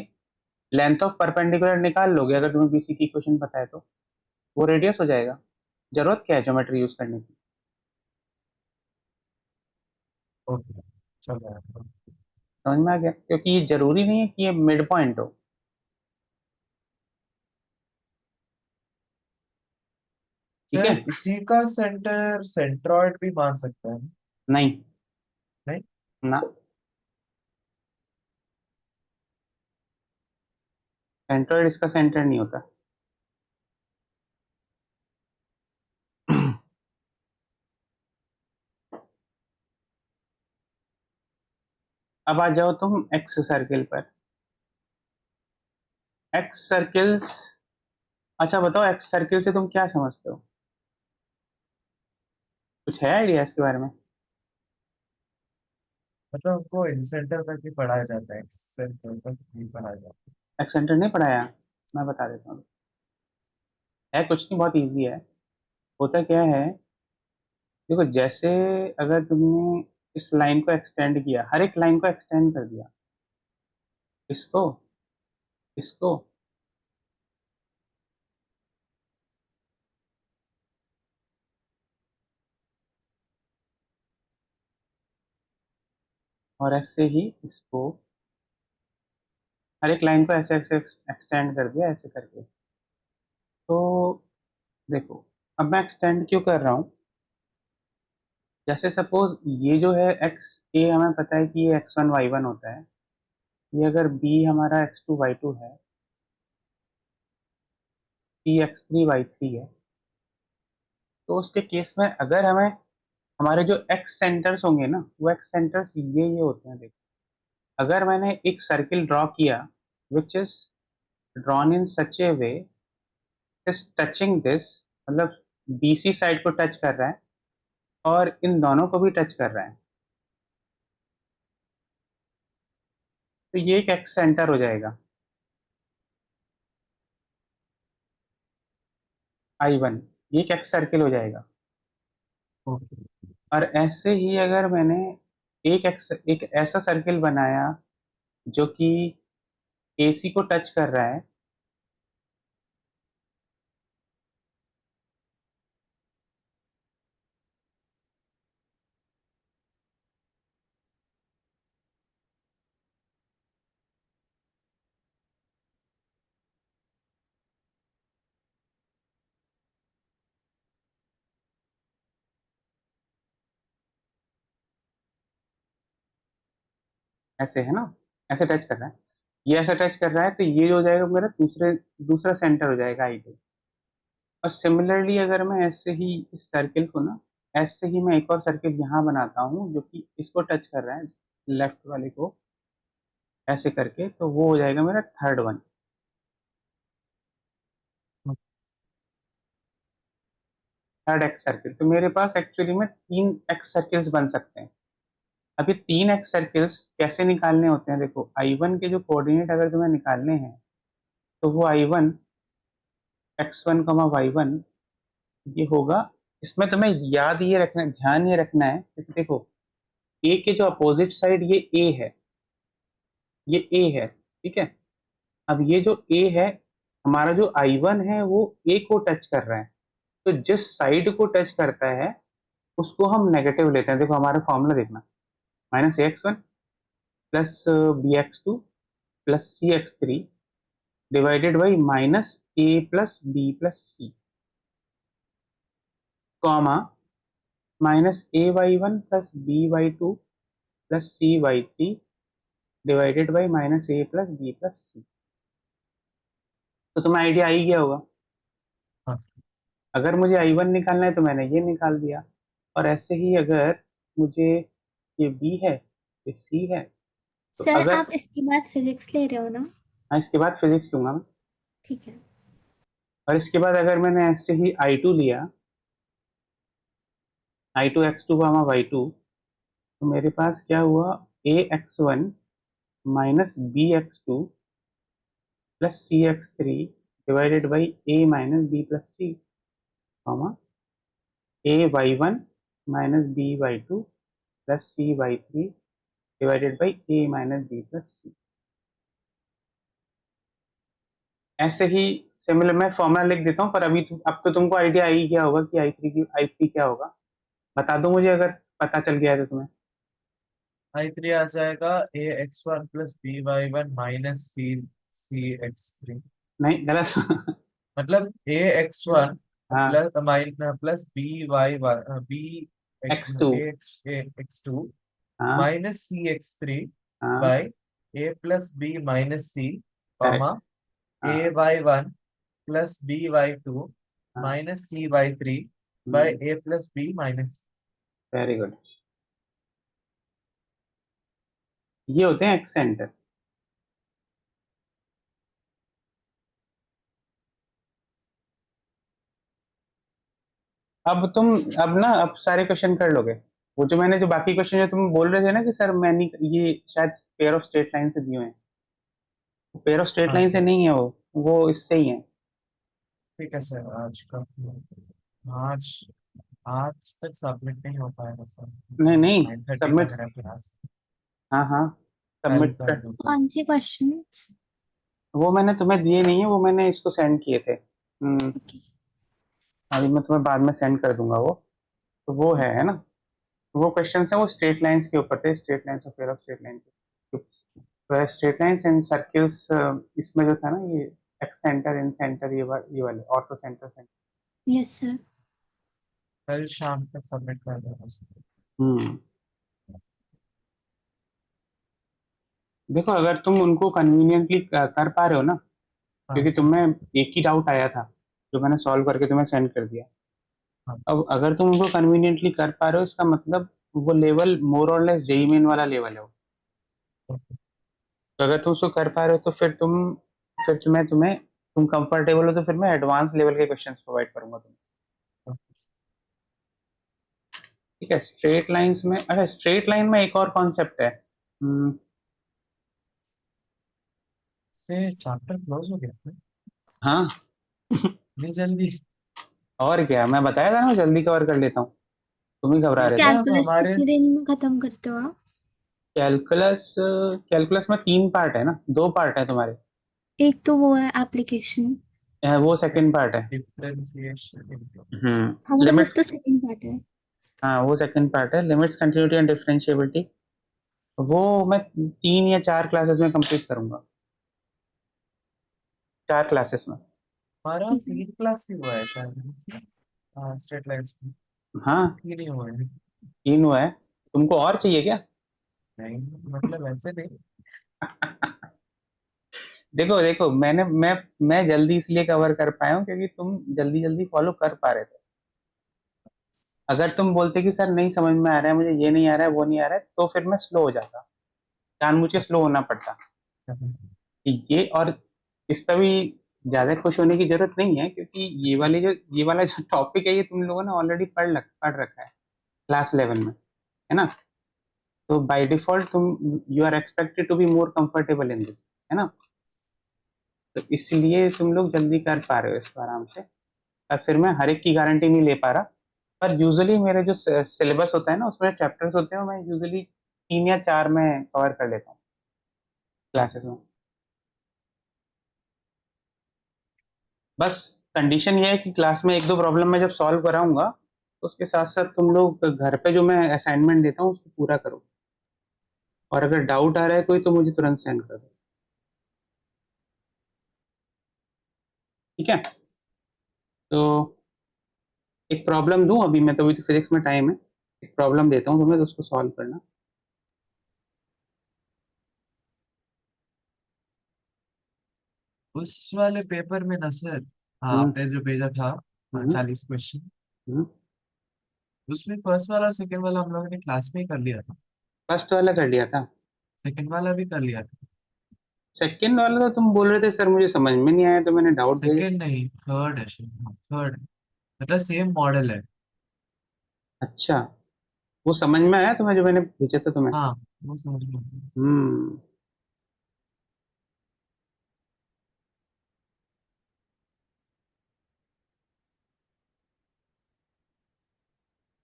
लेंथ ऑफ परपेंडिकुलर निकाल लोगे, अगर तुम्हें बीसी की इक्वेशन पता है तो वो रेडियस हो जाएगा। जरूरत क्या है ज्योमेट्री यूज करने की? ओके, चलो यार। समझ में आ गया, क्योंकि ये जरूरी नहीं है कि ये मिड पॉइंट हो, ठीक है। सर इसी का सेंटर सेंट्रॉइड भी मान सकते हैं? नहीं, नहीं। ना, सेंट्रोइड इसका सेंटर नहीं होता। अब आ जाओ तुम एक्स सर्किल पर, एक्स सर्किल्स। अच्छा बताओ, एक्स सर्किल से तुम क्या समझते हो, कुछ है आइडिया इसके बारे में? मतलब हमको इन सेंटर तक ही पढ़ाया जाता है, सेंटर तक नहीं पढ़ाया जाता। एक्स सेंटर नहीं पढ़ाया? मैं बता देता हूँ, है कुछ नहीं, बहुत इजी है। होता क्या है, देखो जैसे अगर तुमने इस लाइन को एक्सटेंड किया, हर एक लाइन को एक्सटेंड कर दिया, इसको, इसको, और ऐसे ही इसको, हर एक लाइन को ऐसे ऐसे एक्सटेंड कर दिया ऐसे करके। तो देखो, अब मैं एक्सटेंड क्यों कर रहा हूँ, जैसे सपोज ये जो है एक्स ए, हमें पता है कि ये x1 y1 होता है, ये अगर बी हमारा x2 y2 है, सी x3 y3 है, तो उसके केस में अगर हमें हमारे जो एक्स सेंटर्स होंगे ना, वो एक्स सेंटर्स ये होते हैं, देखो अगर मैंने एक सर्किल ड्रॉ किया which is drawn in such A way is touching this, मतलब बीसी साइड को टच कर रहा है और इन दोनों को भी टच कर रहा है, तो ये एक एक्स सेंटर हो जाएगा, I1, ये एक एक्स सर्किल हो जाएगा। ओके। और ऐसे ही अगर मैंने एक ऐसा सर्किल बनाया जो कि एसी को टच कर रहा है, ऐसे है ना, ऐसे टच कर रहा है, ये ऐसा टच कर रहा है, तो ये हो जाएगा मेरा दूसरा सेंटर हो जाएगा I2। और सिमिलरली अगर मैं ऐसे ही इस सर्किल को ना, ऐसे ही मैं एक और सर्किल यहाँ बनाता हूँ जो कि इसको टच कर रहा है, लेफ्ट वाले को, ऐसे करके, तो वो हो जाएगा मेरा third one, third x circle. तो मेरे पास एक्चुअली में 3 एक्स सर्किल्स बन सकते हैं। अब ये 3 एक्स सर्किल्स कैसे निकालने होते हैं? देखो, I1 के जो कोऑर्डिनेट अगर तुम्हें निकालने हैं तो वो I1 x1 y1 ये होगा। इसमें तुम्हें याद ये रखना, ध्यान ये रखना है कि देखो, ए के जो अपोजिट साइड ये ए है, ये ए है, ठीक है। अब ये जो ए है, हमारा जो I1 है वो ए को टच कर रहा है, तो जिस साइड को टच करता है उसको हम नेगेटिव लेते हैं। देखो हमारा फॉर्मूला देखना, -ax1 plus bx2 plus cx3 divided by -a plus b plus c, comma -ay1 plus by2 plus cy3 divided by -a plus b plus c। तो तुम्हें आइडिया आ ही गया होगा। हाँ अगर मुझे I1 निकालना है तो मैंने ये निकाल दिया, और ऐसे ही अगर मुझे ये B है, ये C है, तो सर अगर, आप इसके बाद फिजिक्स ले रहे हो ना? हाँ इसके बाद फिजिक्स लूंगा मैं। ठीक है। और इसके बाद अगर मैंने ऐसे ही I2 लिया, I2 x2 y2, तो मेरे पास क्या हुआ, ax1 minus bx2 plus cx3 divided by a minus b plus c, comma ay1 minus by2 plus cy3 divided by a minus b plus c। ऐसे ही सिमिलर मैं फॉर्मूला लिख देता हूँ, पर अभी अब तो तुमको आइडिया आ ही गया होगा कि I3 क्या होगा। बता दो मुझे अगर पता चल गया है तो तुम्हें। I3 आ जाएगा ax1 plus by1 minus cx3। नहीं, गलत। मतलब ax1 हाँ, plus minus plus by1 b x2। x2 हाँ माइनस cx3 हाँ, by a plus b minus c, comma correct. a हाँ बाय 1 प्लस b बाय 2 हाँ, minus c by 3 by a plus b minus. Very good. ये होते हैं x centre. अब तुम, अब ना, अब सारे क्वेश्चन कर लोगे। वो जो मैंने, जो बाकी क्वेश्चन जो तुम बोल रहे थे ना कि सर मैंने ये शायद पेयर ऑफ स्ट्रेट लाइन से दिए हैं, पेयर ऑफ स्ट्रेट हाँ लाइन से सर। नहीं है वो इससे ही है। ठीक है सर, आज का आज आज तक सबमिट नहीं हो पाएगा सर। नहीं नहीं, 9:30 का सबमिट, मेरा क्लास। हाँ हाँ, कल सबमिट कर कर। दूंगा। कौन से क्वेश्चंस? वो मैंने तुम्हें दिए नहीं है, वो मैंने इसको सेंड किए थे। Okay sir. अभी मैं तुम्हें बाद में सेंड कर दूंगा वो। तो वो है ना, वो क्वेश्चन है वो स्ट्रेट लाइंस के ऊपर थे, स्ट्रेट लाइंस और पेयर ऑफ स्ट्रेट लाइन के। तो स्ट्रेट लाइंस एंड सर्किल्स, इसमें जो था ना ये एक्स सेंटर, इन सेंटर, ये वाले ortho centre centre. Yes sir. कल शाम तक सबमिट कर देगा सर। हम्म, देखो अगर तुम उनको कन्वीनियंटली कर पा रहे हो ना, हाँ क्योंकि सर। तुम्हें एक ही डाउट आया था जो मैंने सॉल्व करके तुम्हें सेंड कर दिया। हाँ। अब अगर तुम उनको कन्वीनियंटली कर पा रहे हो, इसका मतलब वो लेवल मोर और लेस जेई मेन वाला लेवल है वो। ओके। तो अगर तुम उसको कर पा रहे हो तो फिर तुम्हें तुम कंफर्टेबल हो तो फिर मैं एडवांस लेवल के क्वेश्चंस प्रोवाइड करूंगा तुम्हें। ठीक है, स्ट्रेट लाइंस में, अच्छा स्ट्रेट लाइन में एक और कॉन्सेप्ट है। से चैप्टर क्लोज हो गया ना? हाँ। इतनी जल्दी? और क्या, मैं बताया था ना, मैं जल्दी कवर कर लेता हूँ, तुम ही घबरा रहे थे। मतलब कैलकुलस हमारे कितने दिन में खत्म करते हो आप? कैलकुलस, कैलकुलस में 3 पार्ट है ना, 2 पार्ट है तुम्हारे। एक तो वो है एप्लीकेशन। वो सेकंड पार्ट है। डिफरेंशिएशन। हमारे पास लिमिट्स, तो सेकंड पार्ट है। हाँ वो सेकंड पार्ट है, लिमिट्स, कंटिन्यूटी एंड डिफरेंशिएबिलिटी। वो मैं 3 या 4 क्लासेस में कंप्लीट करूंगा, 4 क्लासेस में। हमारा ठीक है। 3 क्लास ही हुआ है शायद इसमें। हाँ, स्ट्रेट लाइंस में हाँ, 3 ही हुए हैं। 3 हुआ है। तुमको और चाहिए क्या? नहीं, मतलब ऐसे नहीं। देखो देखो, मैं जल्दी इसलिए कवर कर पाया हूँ क्योंकि तुम जल्दी जल्दी फॉलो कर पा रहे थे। अगर तुम बोलते कि सर नहीं समझ में आ रहा है, मुझे ये नहीं आ रहा है, वो नहीं आ रहा है, तो फिर मैं स्लो हो जाता, जानबूझ के स्लो होना पड़ता। ये और इस पे भी ज्यादा खुश होने की जरूरत नहीं है, क्योंकि ये वाला जो टॉपिक है, ये तुम लोगों ने ऑलरेडी पढ़ रखा है क्लास 11 में, है ना। तो बाय डिफॉल्ट तुम you are expected to be more comfortable in this, है ना। तो इसलिए तुम लोग जल्दी कर पा रहे हो इसको आराम से। और फिर मैं हर एक की गारंटी नहीं ले पा रहा, पर यूजुअली मेरे जो सिलेबस होता है ना, उसमें चैप्टर्स होते हैं, मैं यूजुअली 3 या 4 में कवर कर लेता हूँ क्लासेस में। बस कंडीशन ये है कि क्लास में एक दो प्रॉब्लम मैं जब सॉल्व कराऊंगा, तो उसके साथ साथ तुम लोग घर पे जो मैं असाइनमेंट देता हूँ उसको पूरा करो। और अगर डाउट आ रहा है कोई, तो मुझे तुरंत सेंड कर दो, ठीक है। तो एक प्रॉब्लम दूं अभी मैं, तो अभी तो फिजिक्स में टाइम है, एक प्रॉब्लम देता हूँ तुम्हें, तो उसको सॉल्व करना। उस वाले पेपर में ना सर, हाँ हम्म। आपने जो भेजा था हम्म। 40 क्वेश्चन, हम्म। उसमें फर्स्ट वाला और सेकंड वाला हम लोगों ने क्लास में ही कर लिया था। फर्स्ट वाला कर लिया था। सेकंड वाला भी कर लिया था। सेकंड वाला तो तुम बोल रहे थे सर मुझे समझ में नहीं आया, तो मैंने डाउट भेजा। सेकंड नहीं, थर्ड है शायद, हाँ थर्ड। मतलब सेम मॉडल है। अच्छा, वो समझ में आया तुम्हें जो मैंने भेजा था तुम्हें? हाँ वो समझ में आया। हम्म।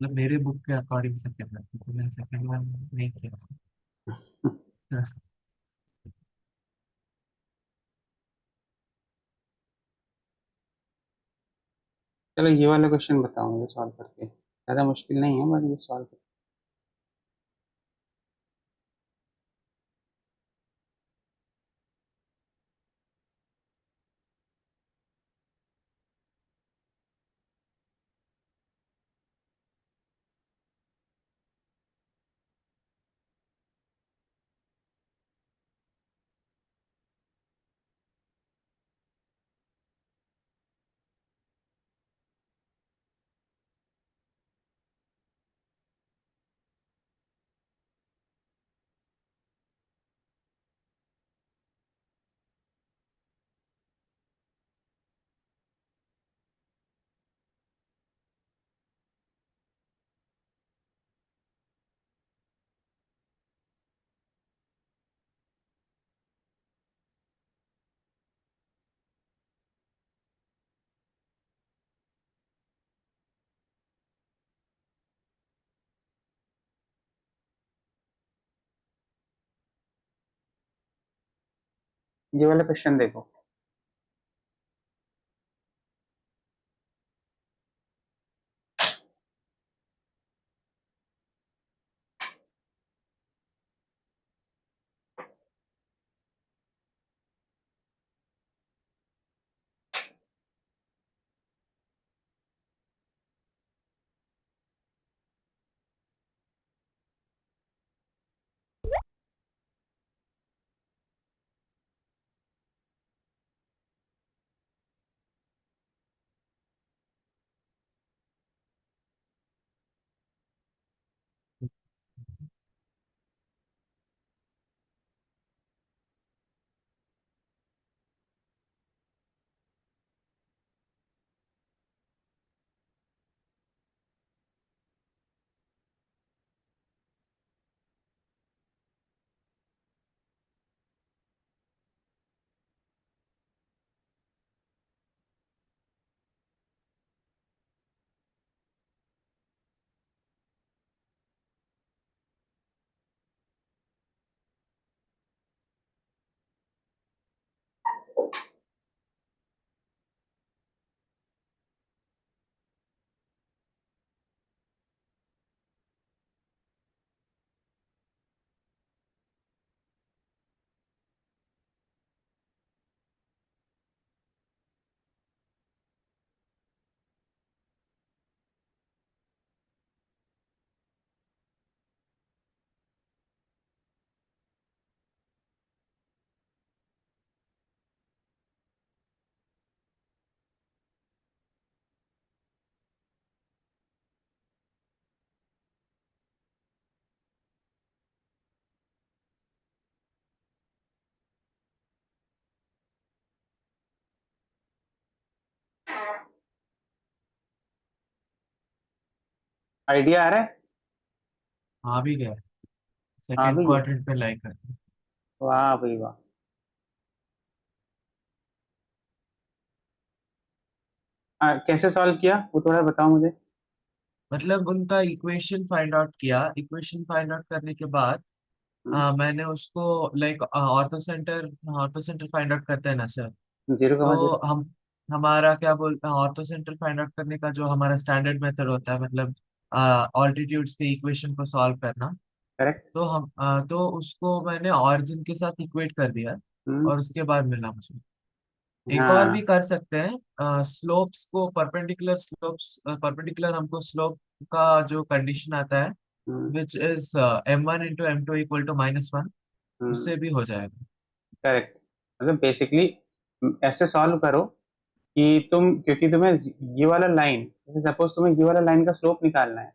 मतलब मेरे बुक के अकॉर्डिंग सेकंड है, तो मैंने सेकंड वन नहीं किया। चलो ये वाला क्वेश्चन बताओ मुझे सॉल्व करके, ज्यादा मुश्किल नहीं है, बस ये सॉल्व कर। ये वाला क्वेश्चन देखो। आइडिया आ रहा है? आ भी गया, हाँ सेकंड भी गया। क्वाड्रेंट पे लाइक है। वाह भाई वाह। कैसे सॉल्व किया वो थोड़ा बताओ मुझे। मतलब उनका इक्वेशन फाइंड आउट किया, इक्वेशन फाइंड आउट करने के बाद मैंने उसको like ortho centre find out करते हैं ना सर। 0,0। तो हम हमारा क्या बोलते हैं, ऑर्थो सेंटर फाइंड आउट करने का जो हमारा स्टैंडर्ड मेथड होता है, मतलब ऑल्टीट्यूड्स के इक्वेशन को सॉल्व करना। करेक्ट। तो उसको मैंने ऑरिजिन के साथ इक्वेट कर दिया, हम्म। और उसके बाद मिला मुझे। एक और भी हाँ। कर सकते हैं, स्लोप्स को परपेंडिकुलर हमको स्लोप का जो कंडीशन आता है, हम्म। विच इज m1 × m2 = -1, हम्म। उससे भी हो जाएगा। करेक्ट। मतलब बेसिकली ऐसे सॉल्व करो कि तुम, क्योंकि तुम्हें ये वाला लाइन, सपोज तुम्हें ये वाला लाइन का स्लोप निकालना है,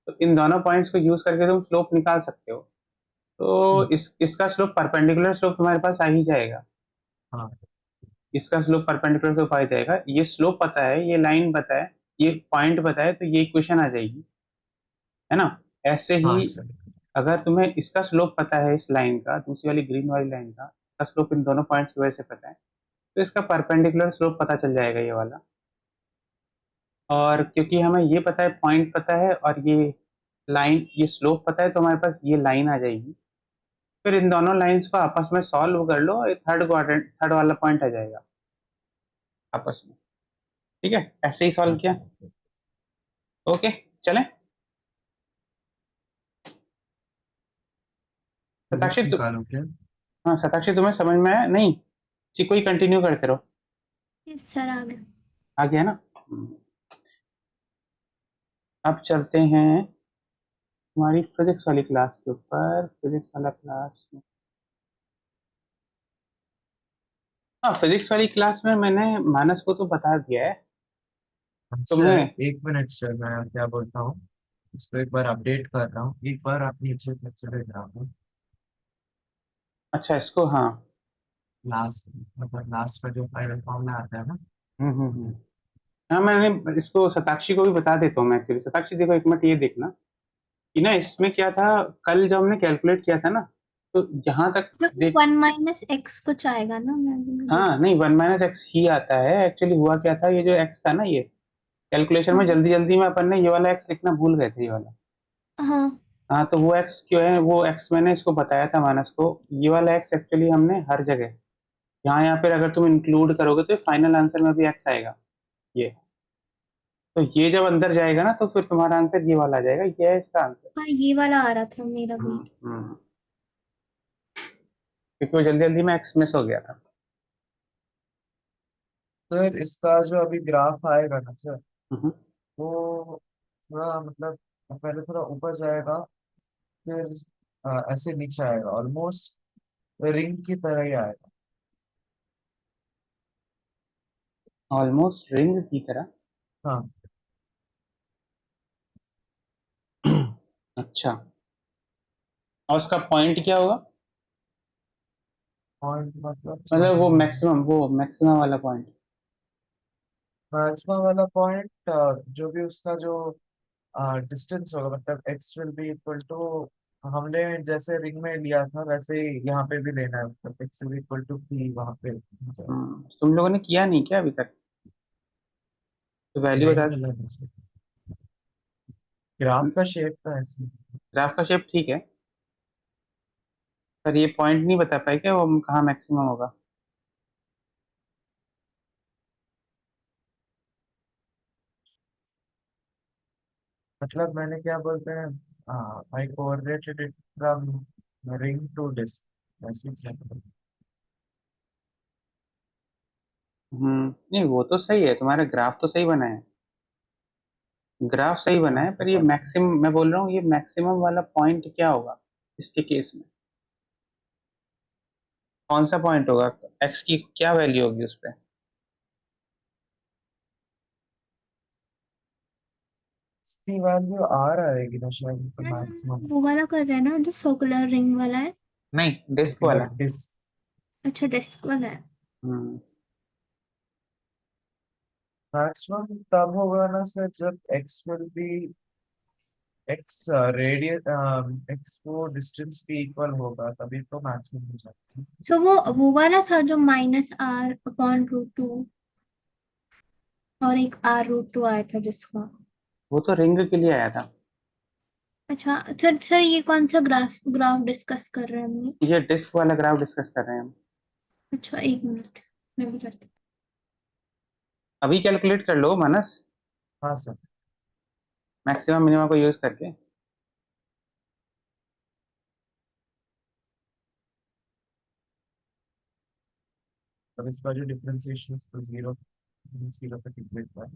तो इन दोनों पॉइंट्स को यूज करके तुम स्लोप निकाल सकते हो। तो हम्म, इसका स्लोप परपेंडिकुलर स्लोप तुम्हारे पास आ ही जाएगा। हाँ इसका स्लोप परपेंडिकुलर स्लोप आ ही जाएगा, ये स्लोप पता है, ये लाइन पता है, ये पॉइंट पता है, तो ये इक्वेशन आ जाएगी, है ना। ऐसे ही हाँ सर। अगर तुम्हें इसका स्लोप पता है, इस लाइन का, दूसरी वाली ग्रीन वाली लाइन का स्लोप इन दोनों पॉइंट्स की वजह से पता है, तो इसका परपेंडिकुलर स्लोप पता चल जाएगा ये वाला। और क्योंकि हमें ये पता है, पॉइंट पता है, और ये लाइन, ये स्लोप पता है, तो हमारे पास ये लाइन आ जाएगी। फिर इन दोनों लाइंस को आपस में सॉल्व कर लो, थर्ड क्वाड्रेंट, थर्ड वाला पॉइंट आ जाएगा आपस में। ठीक है, ऐसे ही सॉल्व किया। ओके, चलें। लिमिट सताक्षी निकालो क्या? हाँ सताक्षी, तुम्हें समझ में आया नहीं? इसी को ही कंटिन्यू करते रहो। यस सर, आ गया। आ गया ना? अब चलते हैं हमारी फिजिक्स वाली क्लास के ऊपर। फिजिक्स वाला क्लास में, हाँ फिजिक्स वाली क्लास में मैंने मानस को तो बता दिया है सर तुम्हें। 1 मिनट सर, मैं क्या बोलता हूँ, इसको एक बार अपडेट कर रहा हूँ, एक बार आप नीचे तक चले जाओ। अच्छा, इसको हाँ। लास्ट, मतलब लास्ट में जो फाइनल फॉर्मूला आता है ना। हम्म। हाँ मैंने इसको साक्षी को भी बता देता हूँ मैं एक्चुअली। साक्षी देखो, एक मिनट ये देखना कि ना इसमें क्या था, कल जब हमने कैलकुलेट किया था ना, तो यहाँ तक तो देख। 1 - x कुछ आएगा ना, मैं देख। हाँ नहीं, 1 - x ही आता है एक्चुअली। हुआ क्या था, ये जो x था ना, ये कैलकुलेशन में हाँ जल्दी जल्दी में अपन ने ये वाला x लिखना भूल गए थे, ये वाला। हाँ। हाँ तो वो x क्यों है, वो x मैंने इसको बताया था मानस को। ये वाला x एक्चुअली हमने हर जगह, यहाँ यहाँ पे अगर तुम इंक्लूड करोगे तो फाइनल आंसर में भी x आएगा ये। तो ये जब अंदर जाएगा ना, तो फिर तुम्हारा आंसर ये वाला आ जाएगा, ये है इसका आंसर। हाँ, ये वाला आ रहा था मेरा भी। हम्म। क्योंकि वो जल्दी जल्दी में x मिस हो गया था। सर इसका जो अभी ग्राफ आएगा ना सर, हम्म। वो थोड़ा मतलब पहले थोड़ा ऊपर जाएगा, फिर ऐसे नीचे आएगा, ऑलमोस्ट रिंग की तरह ही आएगा। ऑलमोस्ट रिंग की तरह। हाँ। अच्छा, और उसका पॉइंट क्या होगा? पॉइंट मतलब समझ मतलब नहीं आया। वो मैक्सिमम वाला पॉइंट। मैक्सिमम वाला पॉइंट, जो भी उसका जो डिस्टेंस होगा, मतलब x will be equal to, हमने जैसे रिंग में लिया था वैसे ही यहाँ पे भी लेना है, मतलब x will equal to p वहाँ पे। तुम लोगों ने किया नहीं क्या अभी तक? तो वैल्यू नहीं बता। मिला मुझे, ग्राफ का शेप तो ऐसे ही। ग्राफ का शेप ठीक है, पर ये पॉइंट नहीं बता पाए क्या, वो कहाँ मैक्सिमम होगा? मतलब मैंने क्या बोलते हैं, I coordinated it from ring to disc, ऐसे क्या बोलते हैं? नहीं वो तो सही है, तुम्हारा ग्राफ तो सही बना है। ग्राफ सही बना है, आपको पर ये पता है। मैक्सिमम, मैं बोल रहा हूँ ये मैक्सिमम वाला पॉइंट क्या होगा इसके केस में? कौन सा पॉइंट होगा? एक्स की क्या वैल्यू होगी उस पे? इसकी वैल्यू आर आएगी ना शायद, तो ना ना मैक्सिमम। ना, वो वाला कर रहे हैं ना जो सर्कुलर रिंग वाला है। नहीं, डिस्क सर्कुलर वाला। डिस्क। अच्छा, डिस्क वाला है। हम्म। मैक्सिमम तब होगा ना सर जब x will B x radius x को डिस्टेंस के इक्वल होगा तभी तो मैक्सिमम हो जाता है। सो वो वाला था जो -r/√2 और एक r√2 आया था जिसका। वो तो रिंग के लिए आया था। अच्छा सर सर, ये कौन सा ग्राफ ग्राफ डिस्कस कर रहे हैं हम लोग? ये डिस्क वाला ग्राफ डिस्कस कर रहे हैं हम। अच्छा, एक मिनट, मैं भी करती हूँ। अभी कैलकुलेट कर लो मानस, हाँ सर। मैक्सिमम मिनिमम को यूज करके। अब इसका जो डिफरेंशिएशन तो जीरो जीरो तक इक्वेट कर।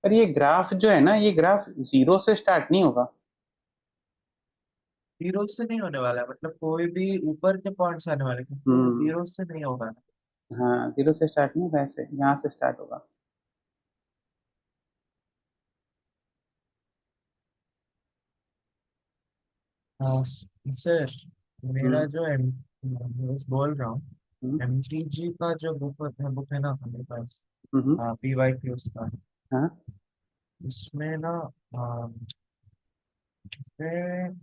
पर ये ग्राफ जो है ना, ये ग्राफ जीरो से स्टार्ट नहीं होगा। जीरो से नहीं होने वाला है, मतलब कोई भी ऊपर के पॉइंट्स आने वाले हैं, तो हम्म। जीरो से नहीं होगा। हाँ, जीरो से स्टार्ट नहीं होगा, ऐसे यहाँ से स्टार्ट होगा। हाँ सर, मेरा हम्म। जो मैं बस बोल रहा हूँ, हम्म। एमटीजी का जो बुक है ना मेरे पास, हम्म। पीवाई उसका, हाँ। उसमें ना, इसमें